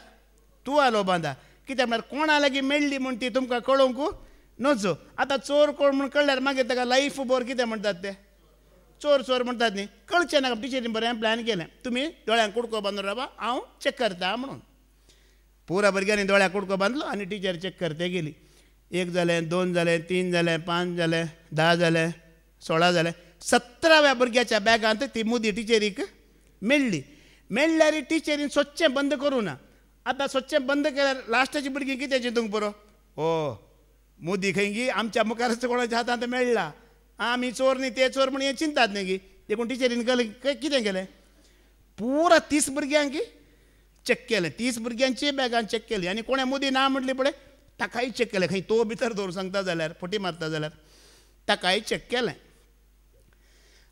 तुवालो बांदा. कित्याक म्हळ्यार कोणा लागीं मेळ्ळी म्हूण ती तुमकां कळोवंक नजो. आतां चोर कोण म्हूण कळल्यार मागीर ताका लायफ भर कितें म्हणटात ते चोर म्हणटात न्ही, कळचें नाका. टिचरीन बरें प्लॅन केलें, तुमी दोळ्यांक कुडको बांदून रावा, हांव चॅक करता म्हणून. पुरा भुरग्यांनी दोळ्याक कुडको बांदलो आनी टिचर चॅक करते गेली. 1 जालें, 2 जालें, 3 जालें, 5 जालें, 10 जालें, 16 जालें. 17व्या भुरग्याच्या बॅगांत ती मुदी टिचरीक मेळ्ळी. मेळ्ळ्यार टिचरीन स्वच्छें बंद करूं ना. आतां स्वच्छें बंद केल्यार लास्टाची भुरगीं कितें चिंतूंक पुरो, हो मुदी खंय गी आमच्या मुखारच कोणाच्या हातांत मेळ्ळा, आमी चोर न्ही ते चोर म्हणून हें चिंतात न्ही गी. देखून टिचरीन कितें केलें, पुरा 30 भुरग्यांक चॅक केलें. 30 भुरग्यांची बॅगां चॅक केली आनी कोणें मुदी ना म्हटली पळय ताकाय चॅक केलें. खंय तो भितर दवरून सांगता जाल्यार, फटी मारता जाल्यार ताकाय चॅक केलें.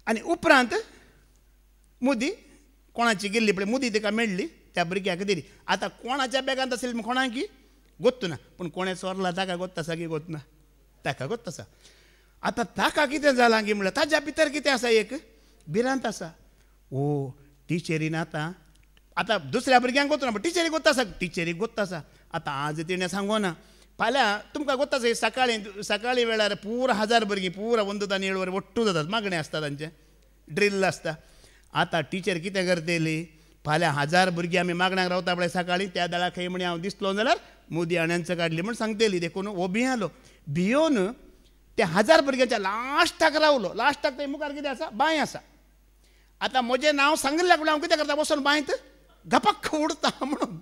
आनी उपरांत मुदी कोणाची गेल्ली पळय, मुदी ताका मेळ्ळी, त्या भुरग्याक दिली. आतां कोणाच्या बॅगांत आसली कोणाक गोत्तू ना, पूण कोणें चोरला ताका गोत्त आसा की गोत ना, ताका गोत्त आसा. आतां ताका कितें जालां की म्हणल्यार ताज्या भितर कितें आसा, एक भिरांत आसा. ओ टिचरीन आतां दुसऱ्या भुरग्यांक गोत्तू ना, पूण टिचरीक गोत्त आसा, टिचरीक गोत्त आसा. आतां आज तिणें सांगोना, फाल्यां तुमकां गोत्त आसा सकाळीं वेळार पुरा 1000 भुरगीं पुरा 1 तान 7 वर वट्टू जातात, मागणें आसता तांचें, ड्रिल आसता. आतां टिचर कितें करतली, फाल्यां 1000 भुरगीं आमी मागण्याक रावता पळय सकाळीं, त्या दळा खंय म्हणी हांव दिसलो जाल्यार मुदी आण्यांचो काडली म्हूण सांगतली. देखून हो भियालो. भियोन त्या 1000 भुरग्यांच्या लास्टाक रावलो. लास्टाक थंय मुखार कितें आसा, बांय आसा. आतां म्हजें नांव सांगलें फुडें हांव कितें करता, बसून बांयत गपाक उडता म्हणून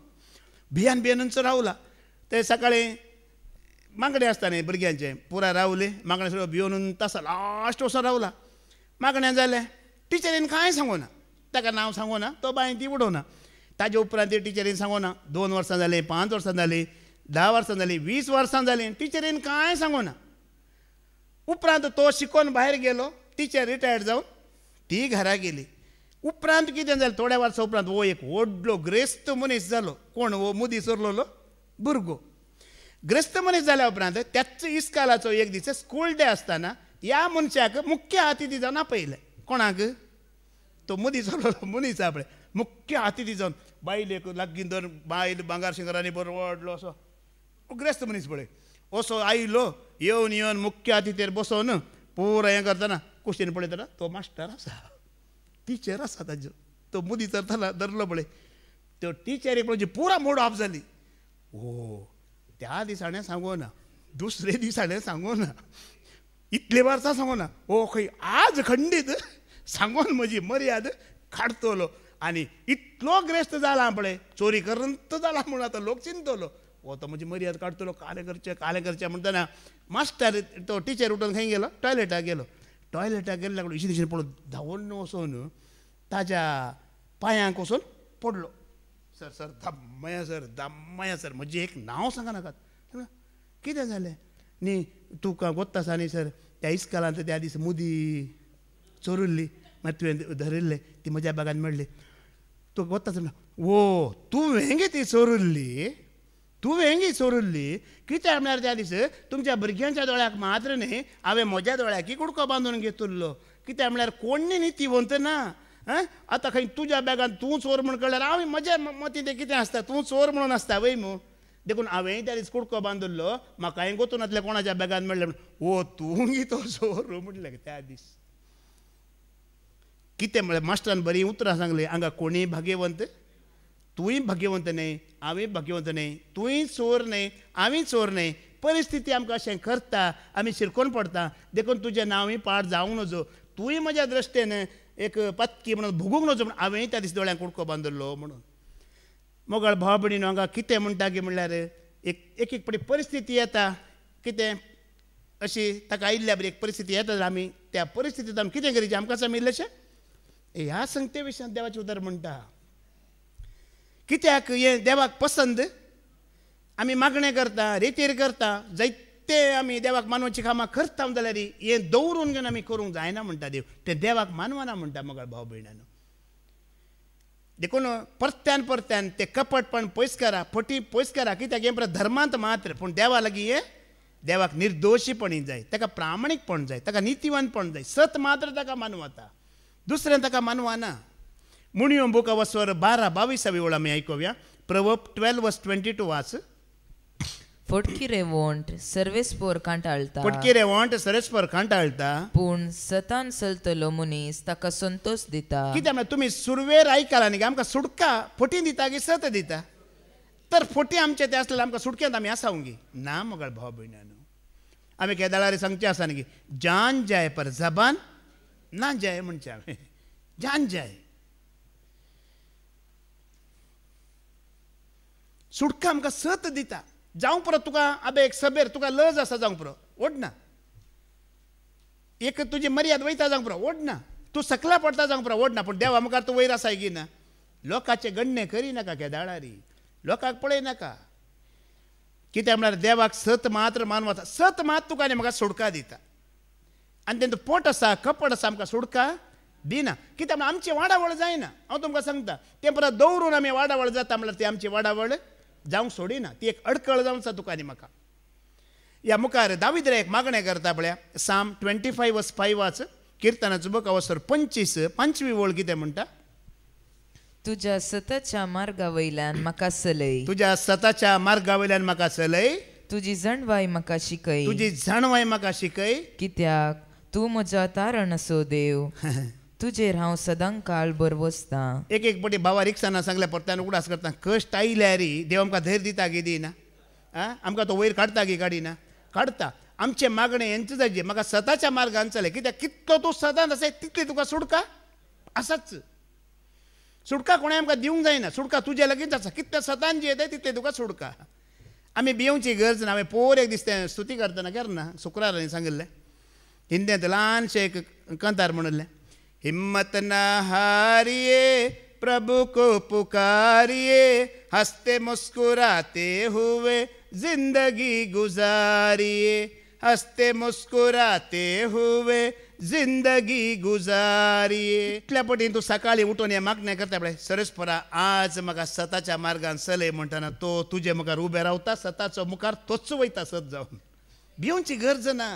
भियानच रावला. ते सकाळीं मागणें आसता न्ही भुरग्यांचें, पुरा रावली, मागणें सगळो भियोन तासा लास्ट वचून रावला. मागणें जालें, टिचरीन कांय सांगोना, ताका नांव सांगोना, तो बांय ती उडोवना. ताजे उपरांत ती टिचरीन सांगोना. 2 वर्सां जालीं, 5 वर्सां जालीं, 10 वर्सां जालीं, 20 वर्सां जालीं, टिचरीन कांय सांगोना. उपरांत तो शिकोवन भायर गेलो, टिचर रिटायर्ड जावन ती घरा गेली. उपरांत कितें जालें, थोड्या वर्सां उपरांत हो एक व्हडलो ग्रेस्त मनीस जालो. कोण, हो मुदी चोरलोलो भुरगो. ग्रस्त मनीस जाल्या उपरांत त्याच इस्कालाचो एक दीस स्कूल डे आसतना ह्या मनशाक मुख्य अतिथी जावन आपयलें. कोणाक? तो मदीं चलो मनीस आपणे मुख्य अतिथी जावन बायलेक लागीं धर बायल भांगार शिंगरांनी बरो व्हडलो असो ग्रस्त मनीस पळय असो आयलो. येवन मुख्य अतिथीर बसोन पुरो हें करतना क्वेश्चन पळयतना तो मास्टर आसा, टिचर आसा ताजो. तो मदीं धरलो पळय त्यो टिचरीक पळोवन पुरा मूड ऑफ जाली. ओ त्या दिसाणें सांगो ना, दुसरे दिसाणें सांगो ना, इतले वर्सां सांगो ना, ओ खंय आज खंडीत सांगोन म्हजी मर्याद काडटलो. आनी इतलो ग्रेस्त जाला पळय चोरी करंत जाला म्हणून आतां लोक चिंतलो. हो तो म्हजी मर्याद काडटलो, कालें करचें म्हणटना मास्टर तो टिचर उठून खंय गेलो? टॉयलेटाक गेलो. टॉयलेटाक गेल्ले लागलो इशी दिशेन पळोवन धांवून वचून ताज्या पांयांक वचून पडलो. सर दाम्मया सर म्हजें एक नांव सांगा नाकात. कितें जालें न्ही तुका गोत्ता आसा न्ही सर, त्या इस्कालांत त्या दीस मुदी चोरिल्ली मागीर तुवें धरिल्ले ती म्हज्या बॅगान मेळ्ळी. तुका गोत्ता आसा? ओ तुवें गे ती चोरिल्ली? तुवें चोरिल्ली? कित्याक म्हळ्यार त्या दीस तुमच्या भुरग्यांच्या दोळ्याक मात्र न्ही हांवें म्हज्या दोळ्याकी कुडको बांदून घेतिल्लो. कित्याक म्हळ्यार कोणी न्ही तिवंत ना. आतां खंय तुज्या बॅगान तूं चोर म्हूण कळल्यार हांवें म्हज्या मतीन तें कितें आसता, तूं चोर म्हणून आसता वय मू. देखून हांवें त्या दीस कुडको बांदिल्लो म्हाकाय गोतून आसलें कोणाच्या बॅगान मेळ्ळें म्हणून. ओ तूं गी तो चोर म्हटलें त्या दीस. कितें म्हळ्यार मास्टरान बरीं उतरां सांगलीं. हांगा कोणीय भाग्यवंत, तूंय भाग्यवंत न्हय, हांवें भाग्यवंत न्हय, तूंय चोर न्हय, हांवें चोर न्हय. परिस्थिती आमकां अशें करता, आमी शिरकोन पडटा. देखून तुजें नांवूय पाड जावंक नजो. तूंय म्हज्या दृश्टेन एक पत्की म्हणून भोगूंक नजो म्हणून हांवें त्या दीस दोळ्यांक कुडको बांदिल्लो म्हणून. मोगाळ भाव भयणीनो हांगा कितें म्हणटा गे म्हणल्यार एक पाटी परिस्थिती येता, कितें अशी ताका आयिल्ल्या बरी एक परिस्थिती येता जाल्यार आमी त्या परिस्थितींत आमी कितें करीचें आमकां आमी इल्लेशें ह्या संगते विशयांत देवाचें उतर म्हणटा. कित्याक हें देवाक पसंद आमी मागणें करता, रेतीर करता, जायते आमी देवाक मानवाची कामां करता जाल्यार हें दवरून घेवन आमी करूंक जायना म्हणटा देव. तें देवाक मानवना म्हणटा मोगाळ भाव भयणानो. देखून परत्यान तें कपटपण पयस करा, फटी पयस करा. कित्याक हें परत धर्मांत मात्र, पूण देवा लागीं हें देवाक निर्दोशीपणी जाय, ताका प्रामाणीकपण जाय, ताका नितीवंतपण जाय. सत मात्र ताका मानवता, दुसरें ताका मानवाना. मुणयो बूक ऑफ स्वर 12-22 वेळ आमी आयकुया. प्रवर्ब 12:22 वाच. फोटकी रेवोंट सर्वेस्पोर कांटाळटा, फटकी रेवोंट सरस्पर कांटाळटा, पूण सतान चलतलो मनीस ताका संतोष दिता. कित्याक म्हळ्यार तुमी सुरवेर आयकला न्ही आमकां सुटका फटी दिता की सत दिता? तर फटी आमचे ते आसलेले आमकां सुटक्यांत आमी आसावंगी ना मोगाळ भाव भयणानो. आमी केदाळारी सांगचें आसा न्ही जान जाय पर जबान ना जाय म्हणचें हांवें. जान जाय, सुटका आमकां सत दिता. जावं पुरो तुका आबे एक सभेर तुका लज आसा जावं पुरो ओडना, एक तुजी मर्याद वयता जावं पुरो ओडना, तूं सकला पडटा जावं पुरो ओडना. पूण देवा मुखार तूं वयर आसाय की ना. लोकांचे गण्णे करिनाका केदाळारी, लोकांक पळय नाका. कित्याक म्हळ्यार देवाक सत मात्र मानवता. सत मात तुका आनी म्हाका सुटका दिता. आनी तें पोट आसा कपट आसा आमकां सुटका दिना. कित्याक आमची वाडावळ जायना. हांव तुमकां सांगता तें परत दवरून आमी वाडावळ जाता म्हळ्यार ती आमची वाडावळ जावंक सोडिना. ती एक अडकळ जावन आसा तुका आनी म्हाका. ह्या मुखार दावीद रे एक मागणें करता पळया. साम 25:5 वाच. किर्तनाचो बूक अवसर 25 वळ कितें म्हणटा? तुज्या सतच्या मार्गा वयल्यान म्हाका चलय, तुज्या सताच्या मार्गा वयल्यान म्हाका चलय, तुजी जणवाय म्हाका शिकय, तुजी जाणवाय म्हाका शिकय. कित्याक तूं म्हज्या तारण असो देव, तुजेर हांव सदां काळ बरवसता. एक पाटी भावा रिक्षाना सांगल्या परत्यान उगडास करता. कश्ट आयल्यार देव आमकां धैर्य दिता की दिना? आमकां तो वयर काडटा की काडिना? काडटा. आमचे मागणें हेंच जायचे म्हाका सताच्या मार्गान चलय. कित्याक कितलो तूं सदांच आसा तितली तुका सुटका आसाच. सुटका कोणें आमकां दिवंक जायना. सुटका तुजे लगींच आसा. कितले सतान जी येता तितले तुका सुटका. आमी भियोवची गरज ना. हांवें पोर एक दीस तें स्तुती करतना केन्ना शुक्रारांनी सांगिल्लें हिंदींत ल्हानशें एक कंतार म्हणिल्लें. हिम्मत न हारिए प्रभु को पुकारिए, हंसते मुस्कुराते हुए जिंदगी गुजारिए, हंसते मुस्कुराते हुए जिंदगी गुजारी. इतल्या पटीन तूं सकाळी उठून हे मागणें करता पळय, सरस्परा आज म्हाका सताच्या मार्गान चलय म्हणटना तो तुजे मुखार उबे रावता, सताचो मुखार तोच वयता सत जावन. भिवची गरज ना.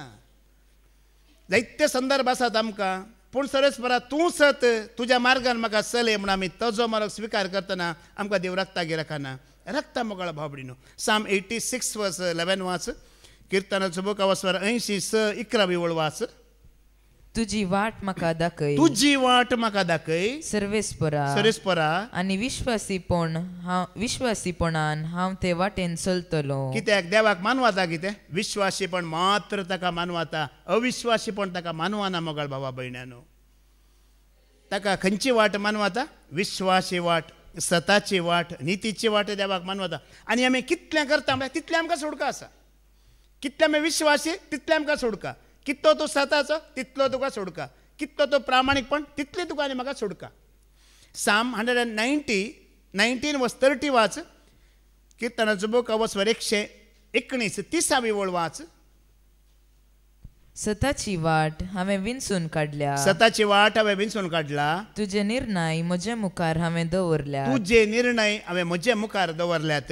जायते संदर्भ आसात आमकां, पूण सरस्परा तूं सत तुज्या मार्गान म्हाका चलय म्हूण आमी तजो मार्ग स्विकार करतना आमकां देव रक्तागेर राखना. रक्ता मोगाळ भावडीनो. साम 86 वर्स 11 वाच. किर्तनाचो बुक अवस्वर 80:11 वाच. तुजी वाट म्हाका दाखय, तुजी वाट म्हाका दाखय सर्वेस्परा, सरस्परा. आनी विश्वासीपणान हांव ते वाटेन चलतलो. कित्याक देवाक मानवाता कितें? विश्वासीपण मात्र ताका मानवाता, अविश्वासीपण ताका मानवाना मोगाळ भावा भयण्यानो. ताका खंयची वाट मानवाता? विश्वासी वाट, सताची वाट, नितीची वाट देवाक मानवाता. आनी आमी कितलें करता म्हळ्यार तितलें आमकां सुडका आसा. कितले आमी विश्वासी तितलें आमकां सुडका. कितलो तूं सताचो तितलो तुका सुडका. कितलो तो प्रामाणीकपण तितली तुका आनी म्हाका सुडका. साम 119 वर्स 30 वाच. किर्तनाचो बुक अवस्वर 119 30 वाच. सताची वाट हांवें विंचून काडल्या, सताची वाट हांवें विंचून काडला. तुजे निर्णय म्हजे मुखार हांवें दवरल्या. तुजे निर्णय हांवें म्हजे मुखार दवरल्यात.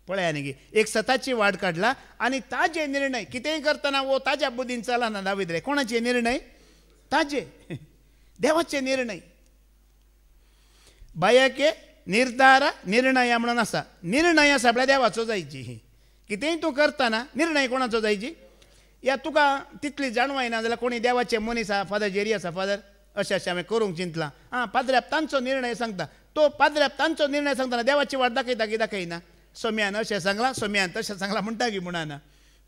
पळय आनी एक सताची वाट काडला आनी ताजे निर्णय कितेंय करतना वो ताज्या बुद्दीन चलना. दावीद रे, कोणाचे निर्णय? ताजे, देवाचे निर्णय. बायाके निर्धार निर्णय म्हणून आसा. निर्णय आसा आपल्या देवाचो जायची. कितेंय तूं करतना निर्णय कोणाचो जायची? या तुका तितली जाणवाय ना जाल्यार कोणी देवाचे मनीस आसा, फादर जेरी आसा, फादर अशें अशें हांवें करूंक चिंतलां. पाद्र्याप तांचो निर्णय सांगता. तो पाद्र्याप तांचो निर्णय सांगतना देवाची वाट दाखयता की दाखयना? सोम्यान अशें सांगलां, सोम्यान तशें सांगलां म्हणटा की म्हणना.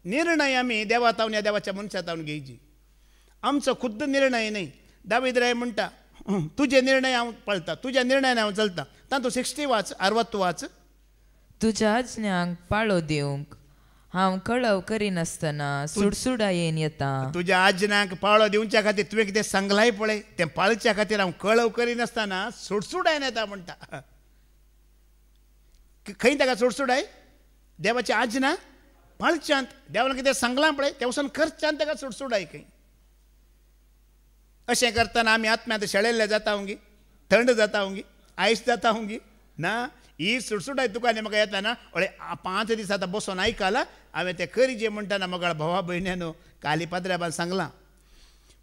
निर्णय आमी देवा तावन या देवाच्या मनशा तावन घेवची. आमचो खुद्द निर्णय न्हय. दावीद राय म्हणटा तुजे निर्णय हांव पळता, तुज्या निर्णयान हांव चलता. तातूंत 60 वाच 60 वाच. तुज्या आज्ञांक पाळो दिवंक हांव कळव करिनासतना सुडसुडायेन येता. तुज्या आज्ञांक पाळो दिवच्या खातीर तुवें कितें सांगलाय पळय तें पाळच्या खातीर हांव कळव करिनासतना सुडसुडायेन येता म्हणटा. खंय ताका सुडसुडाय? देवाची आज्ञा पाळच्यांत. देवान कितें सांगलां पळय तें वचून करच्यांत ताका सुडसुडाय खंय. अशें करतना आमी आत्म्यांत शेळिल्ले जाता हुंगी, थंड जाता हुंगी, आयस जाता हुंगी ना. ही सुडसुडाय तुका आनी म्हाका येता ना. अळे 5 दीस आतां बसून आयकलां हांवें तें करीचें म्हणटना मोगाळ भावा भयण्यानो काली पाद्र्याबान सांगलां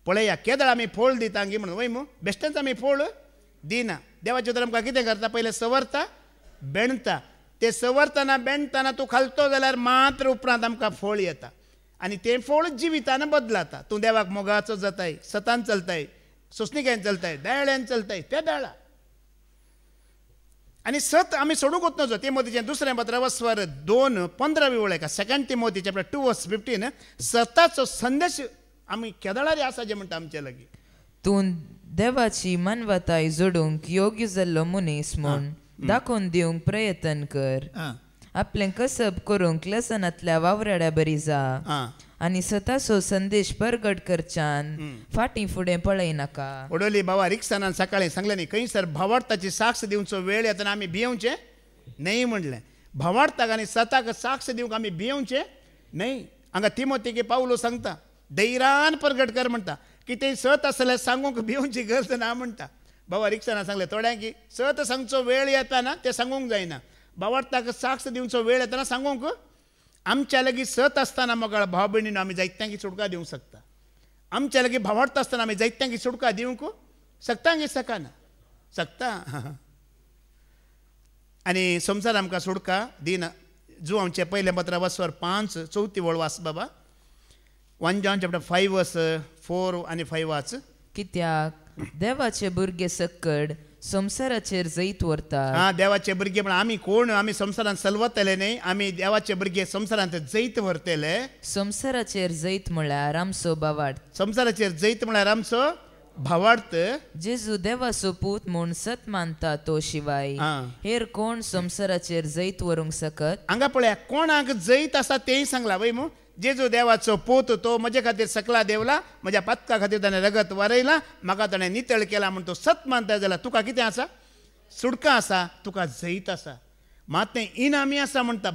पळया केदळ आमी फोळ दिता गी म्हणून. वय मू बेश्टेच आमी फोळ दिना. देवाचे तर आमकां कितें करता? पयलें सवरता, बेणता. ते सवरतना बेणतना तूं खालतो जाल्यार मात्र उपरांत आमकां फोळ येता. आनी तें फोळ जिवितान बदलाता. तूं देवाक मोगाचो जाताय, सतान चलताय, सोंसणिकेन चलताय, दयाळ्यान चलताय, तें दयाळा. आनी सत आमी सोडूंक वचनचो. तिमोथीचें दुसरें पत्र अवस्वर 2:15 2 तिमोथी चॅप्टर 2:15 सताचो संदेश आमी केदळारी आसा जें म्हणटा आमचे लागीं. तूं देवाची मानवताय जोडूंक योग्य जाल्लो मनीस म्हूण दाखोवन दिवंक प्रयत्न कर. आपलें कसब करूंक लसणांतल्या वावराड्या बरी जा. आनी सताचो संदेश परगट करच्यान फाटीं फुडें पळय नाका. ओडोली बाबा रिक्सानान सकाळीं सांगलें न्ही खंयसर भावार्थाची साक्ष दिवचो वेळ येतना आमी भियेवचें न्हय म्हणलें. भावार्थाक आनी सताक साक्ष दिवंक आमी भियेवचें न्हय. हांगा तिमोथी पावलो सांगता धैर्यान परगट कर म्हणटा. कितेंय सत आसल्यार सांगूंक भिवची गरज ना म्हणटा. बाबा रिक्साना सांगलें थोड्यांक की सत सांगचो वेळ येताना तें सांगूंक जायना. भावार्थाक साक्ष दिवचो वेळ येताना सांगूंक. आमच्या लागीं सत आसतना मोगाळ भाव भयणीन आमी जायत्यांकी सुटका दिवंक शकता. आमच्या लागीं भावार्थ आसतना आमी जायत्यांकी सुटका दिवंक शकता की सकना? शकता. आनी संवसार आमकां सुटका दिना. जो आमचें पयलें पत्र अवस्वर 5:4 वाच बाबा. 1 John chapter 5 verse 4 आनी 5 वाच. कित्याक देवाचे भुरगे सकड संसाराचेर जैत व्हरतात. देवाचे भुरगे म्हण आमी कोण? आमी संसारांत चलवतले न्हय. आमी देवाचे भुरगे संसारांत जैत व्हरतले. संसाराचेर जैत म्हळ्यार आमचो भावार्थ. संसाराचेर जैत म्हळ्यार आमचो भावार्थ. जेजू देवाचो पूत म्हूण सत मानता तो शिवाय हेर कोण संसाराचेर जैत व्हरूंक सकत? हांगा पळया कोणाक जैत आसा तेंय सांगला वय मू. जेजू देवाचो पूत तो म्हजे खातीर सकला देवला, म्हज्या पातका खातीर ताणें रगत वरयलां, म्हाका ताणें नितळ केला म्हण तो सत मानता जाल्यार तुका कितें आसा? सुडका आसा, तुका जैत आसा, मात इनामी आसा म्हणटा.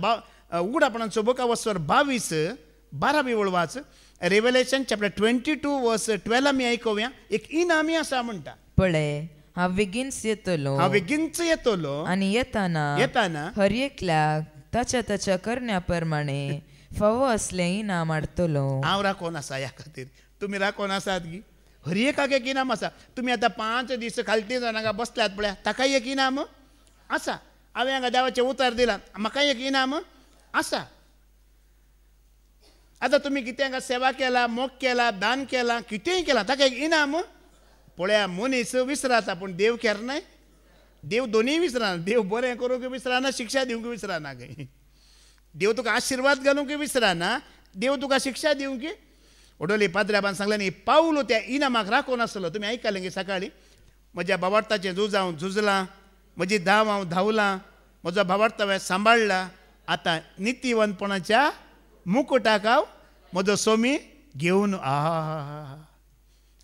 उगडापणाचो बुक अवस्वर 22:12 वाच. रेवलेशन चॅप्टर 22 वर्स 12 आमी आयकोवया. एक इनामी आसा म्हणटा. पळय हांव बेगीनच येतलो हांव बेगीनच येतलो आनी येताना हर एकल्याक ताच्या करण्या प्रमाणे फावो असले इनाम हाडटलो. हांव राखोन आसा ह्या खातीर. तुमी राखोन आसात गी. हर एकाक एक इनाम आसा. तुमी आतां 5 दीस खालती जावन हांगा बसल्यात पळय, ताकाय एक इनाम आसा. हांवें हांगा देवाचें उतर दिलां, म्हाकाय एक इनाम आसा. आतां तुमी कितें हांगा सेवा केला, मोग केला, दान केलां, कितेंय केलां, ताका एक इनाम. पळया मनीस विसराता पूण देव केरनाय. देव दोनीय विसराना. देव बरें करूंक विसराना, शिक्षा दिवंक विसराना खंय. देव तुका आशिर्वाद घालूंक विसराना, देव तुका शिक्षा दिवंक. ओडोली पाद्र्याबान सांगलें न्ही, पावलो त्या इनामाक राखून आसलो. तुमी आयकलें गे सकाळीं. म्हज्या भावार्थाचें झूज हांव झुजलां, म्हजी धांव हांव धांवलां, म्हजो भावार्थ हांवें सांबाळ्ळा. आतां नितीवंतपणाच्या मुकुटाक हांव म्हजो सोमी घेवन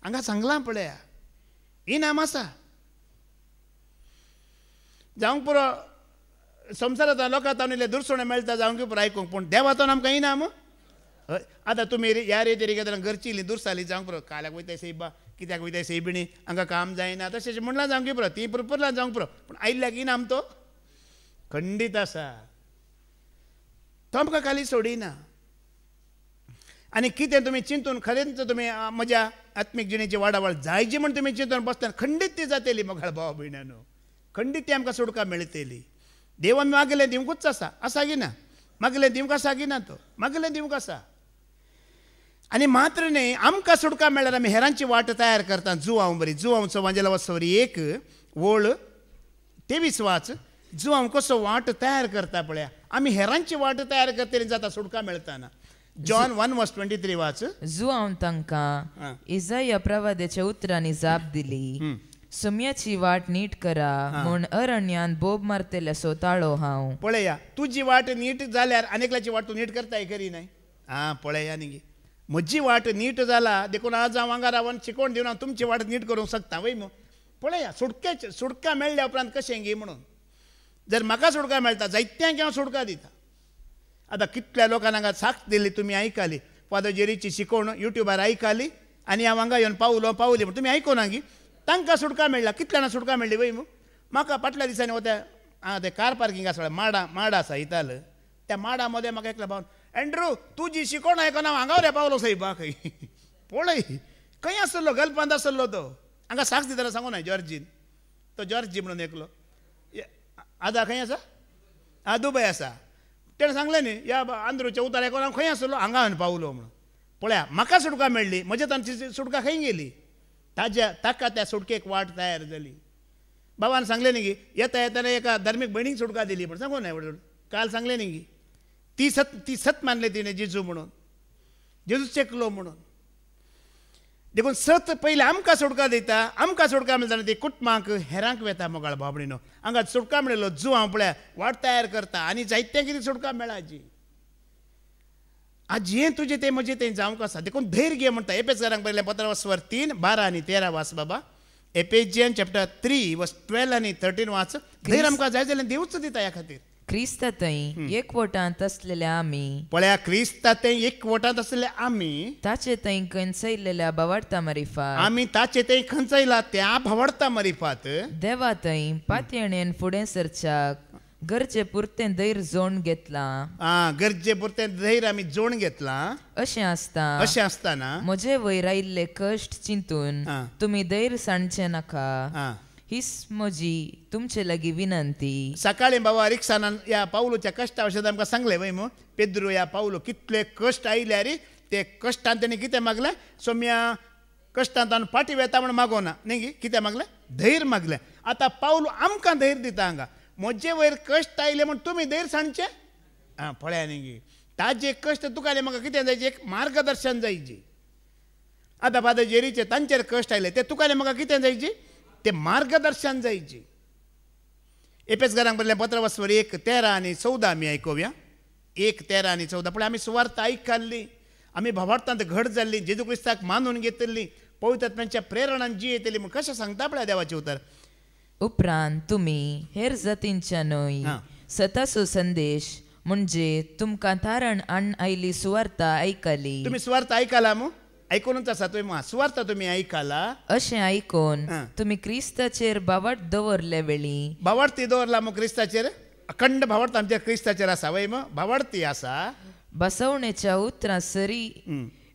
हांगा सांगलां पळया, इनाम आसा. जावंक पुरो संवसारांत लोकांत इल्ले दुरसुणें मेळटा जावंक पुरो आयकूंक, पूण देवाचो आमकां इनाम. हय, आतां तुमी ह्या रेतीर गेल्यार घरची इल्लीं दुरसाली जावंक पुरो, काल्याक वयताय सैबा, कित्याक वयताय सैबिणी, हांकां काम जायना, तशें म्हणलां जावंक पुरो, ती पुरला जावंक पुरो, पूण आयिल्ल्याक इनाम तो खंडीत आसा. तो आमकां खाली सोडिना. आनी कितें तुमी चिंतून खरेंच तुमी म्हज्या आत्मीक जिणेची वाडावळ जायची म्हण तुमी चिंतून बसतना खंडीत ती जातली. मोगाळ भाव भयणानो, खंडीत ती आमकां सुटका मेळटली. देव आमी मागलें दिवंकूच आसा गी ना. मागलें दिवंक आसा गी ना, तो मागलें दिवंक आसा. आनी मात्र न्ही, आमकां सुटका मेळ्ळ्यार आमी हेरांची वाट तयार करता. जुवांव बरी, जुवांवचो वांजेला वचोरी 1 वोळ 23 वाच. जुवांव कसो वाट तयार करता पळया. आमी हेरांची वाट तयार करतली जाता सुटका मेळटाना. जॉन 1:23 वाच. जुआंव तांकां इसाया प्रवाद्याच्या उतरांनी जाप दिली, सुम्याची वाट नीट करा म्हूण अरण्यान बोब मारतेल्या सोताळो हांव. पळया, तुजी वाट नीट जाल्यार आनेकल्याची वाट तूं नीट करताय खरी नाही. पळया न्ही, म्हजी वाट नीट जाला देखून आज हांव हांगा रावन शिकोवन दिवन हांव तुमची वाट नीट करूंक शकता वय. मग पळया, सुटका मेळ्ळ्या उपरांत कशें गे म्हणून. जर म्हाका सुटका मेळटा जायत्यांक हांव सुटका दिता. आतां कितल्या लोकांक हांगा साक्ष दिली तुमी आयकली. फादर जेरीची शिकोवण युट्यूबार आयकली आनी हांव हांगा येवन पावली म्हण तुमी आयकोना गी. तांकां सुटका मेळ्ळा. कितल्यांक सुटका मेळ्ळी वय. मग म्हाका फाटल्या दिसांनी वता ते कार पार्किंग आसा माड आसा इताल. त्या माडा मध्ये म्हाका एकल्या भावन, एंड्रू तुजी शिकोवण आयकोन हांव हांगा रे पावलो सायबा खंय. पळय, खंय आसलो, गल्पांत आसलो तो. हांगा साक्ष दितना सांगू ना जॉर्जीन. तो जॉर्जी म्हणून एकलो. आतां खंय आसा? दुबय आसा. तेणें सांगलें न्ही, ह्या आंध्रूच्या उतार आयकोन हांव खंय आसलो, हांगा हांवें पावलो म्हणून. पळया, म्हाका सुटका मेळ्ळी, म्हज्या तांची सुटका खंय गेली. ताका त्या सुटकेक वाट तयार जाली. बाबान सांगलें न्ही गी, येता येताना एका धार्मीक भयणीक सुटका दिली पण सांगू ना. काल सांगलें न्ही गी, ती सत मानले तिणे जेजू म्हणून, जेजू चेकलो म्हणून. देखून सत पयले आमकां सुटका दिता. आमकां सुटका मेळटा ती कुटुंबाक हेरांक वेता. मोगाळ भावभयणो, हांगा सुटका मेळिल्लो जुवांव पळया वाट तयार करता. आनी जायत्यांक कितें सुटका मेळ्ळा आज हें तुजें तें म्हजें तें जावंक आसा. देखून धैर्य घे म्हणटा. एपेसकारांक बरयलें 15:3, 12 आनी 13 वाच बाबा. एपेजियन चॅप्टर 3 वर्स 12 आनी 13 वाच. धैर्य आमकां जाय जाल्यार देवूच दिता ह्या खातीर. क्रिस्तांतय एकवटांत असलेल्या आमी, पळया, क्रिस्तांतय एकवटांत असलेले आमी, ताचे थंय खंचयलेल्या भावार्था मारिफात, आमी ताचे थंय खंचयला त्या भावार्था मारिफात देवा थंय पातयेणेन फुडें सरच्याक गरजे पुरतें धैर्य जोड घेतला. गरजे पुरतें धैर्य आमी जोड घेतला. अशें आसतना म्हजे वयर आयिल्ले कश्ट चिंतून तुमी धैर्य सांडचे नाका. हीच म्हजी तुमचे लागीं विनंती. सकाळीं बाबा रिक्षान ह्या पावलोच्या कश्टा विशीं आमकां सांगलें वय. मग पेद्रू ह्या पावलो कितले कश्ट आयले रे. ते कश्टान तेणी कितें मागलें, सोम्या कश्टांत ताणें फाटी वेता म्हण मागोना न्ही. कितें मागलें? धैर्य मागलें. आतां पावलो आमकां धैर्य दिता. हांगा म्हजे वयर कश्ट आयले म्हण तुमी धैर्य सांडचे. पळया न्ही, ताजे कश्ट तुका म्हाका कितें जायचे, एक मार्गदर्शन जायची. आतां फादर जेरीचे तांचेर कश्ट आयले, ते तुका म्हाका कितें जायची, ते मार्गदर्शन जायची. एपेसकारांक बरयलें 15:1, 13 आनी 14 आमी आयकोवया. 1, 13 आनी 14. पण आमी सुवार्थ आयकल्ली, आमी भावार्थांत घट जाल्ली, जेजू क्रिस्ताक मानून घेतली, पवित्र आत्म्याच्या प्रेरणान जी येतली म्हूण कशें सांगता पळय देवाचें उतर. उपरांत तुमी हेर जातींच्या न्हय, सताचो संदेश म्हणजे तुमकां तारण आयली सुवार्ता आयकली तुम्ही स्वार्थ ऐकाला मग ऐकूनच असा तुम्ही स्वार्थ तुम्ही ऐकाला अशें आयकून हां. तुम्ही क्रिस्ताचेर बावट दवरले वेळी भावार्थी दवरला मग क्रिस्ताचेर अखंड भावार्थ आमच्या क्रिस्ताचेर आसा वय मग भावार्थी आसा बसवणेच्या उतरां सरी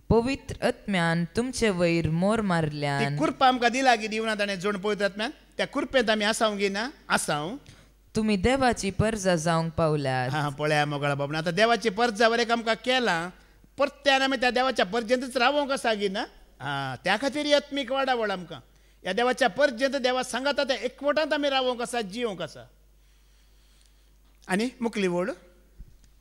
पवित्र आत्म्यान तुमचे वयर मोर ती मारल्यान कुर्पा आमकां दिला की दिवना ताणें जोड पळयत आत्म्यान त्या कुर्पेंत आमी आसाव गी ना आसाव तुम्ही देवाची परजा जावंक पावल्यात हा पळया मोगळा बाबा आता देवाची परजा वर एक आमकां केला परत्यान आमी त्या देवाच्या परजेंतच रावोंक आसा गी ना हा त्या खातीर ही आत्मीक वाडावळ आमकां ह्या देवाच्या परजेंत देवा सांगाता त्या एकवटांत आमी रावोंक आसा जियोंक आसा आनी मुखली वड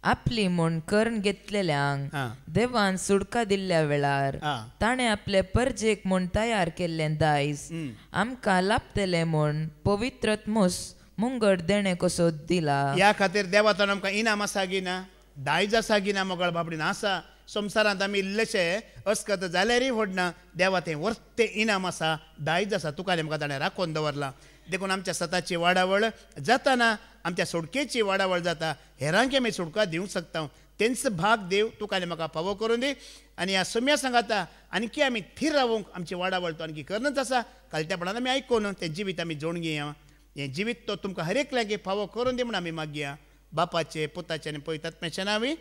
आपली म्हूण कर्ण घेतलेल्यांक हा. देवान सुडका दिल्ल्या वेळार हा. ताणें आपले परजेक म्हूण तयार केल्लें दायज आमकां लाभतलें म्हूण पवित्रत्मूस मुंगट देणे कसो दिला ह्या खातीर देवातून आमकां इनाम आसा गी ना दायज आसा गी ना मोगळ बाबडीन आसा संवसारांत आमी इल्लेशे अस्कत जाल्यारय व्हडना देवा तें वर्थ इनाम आसा दायज आसा तुका आमकां ताणें राखून दवरला देखून आमच्या स्वताची वाडावळ जाताना आमच्या सुडकेची वाडावळ जाता हेरांक आमी सुडका दिवंक शकता तेंच भाग देव तुका आनी म्हाका फावो करून दी आनी ह्या सुम्या सांगाता आणखी आमी थीर रावूंक आमची वाडावळ तो आणखी करणच आसा कालत्यापणान आमी आयकून तें जिवीत आमी जोडून घेया हें जिवीत तो तुमकां हर एक लागी फावो करून दी म्हूण आमी मागया बापाचे पुताचे आनी पवित्र आत्म्याचे नांवी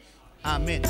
आमेन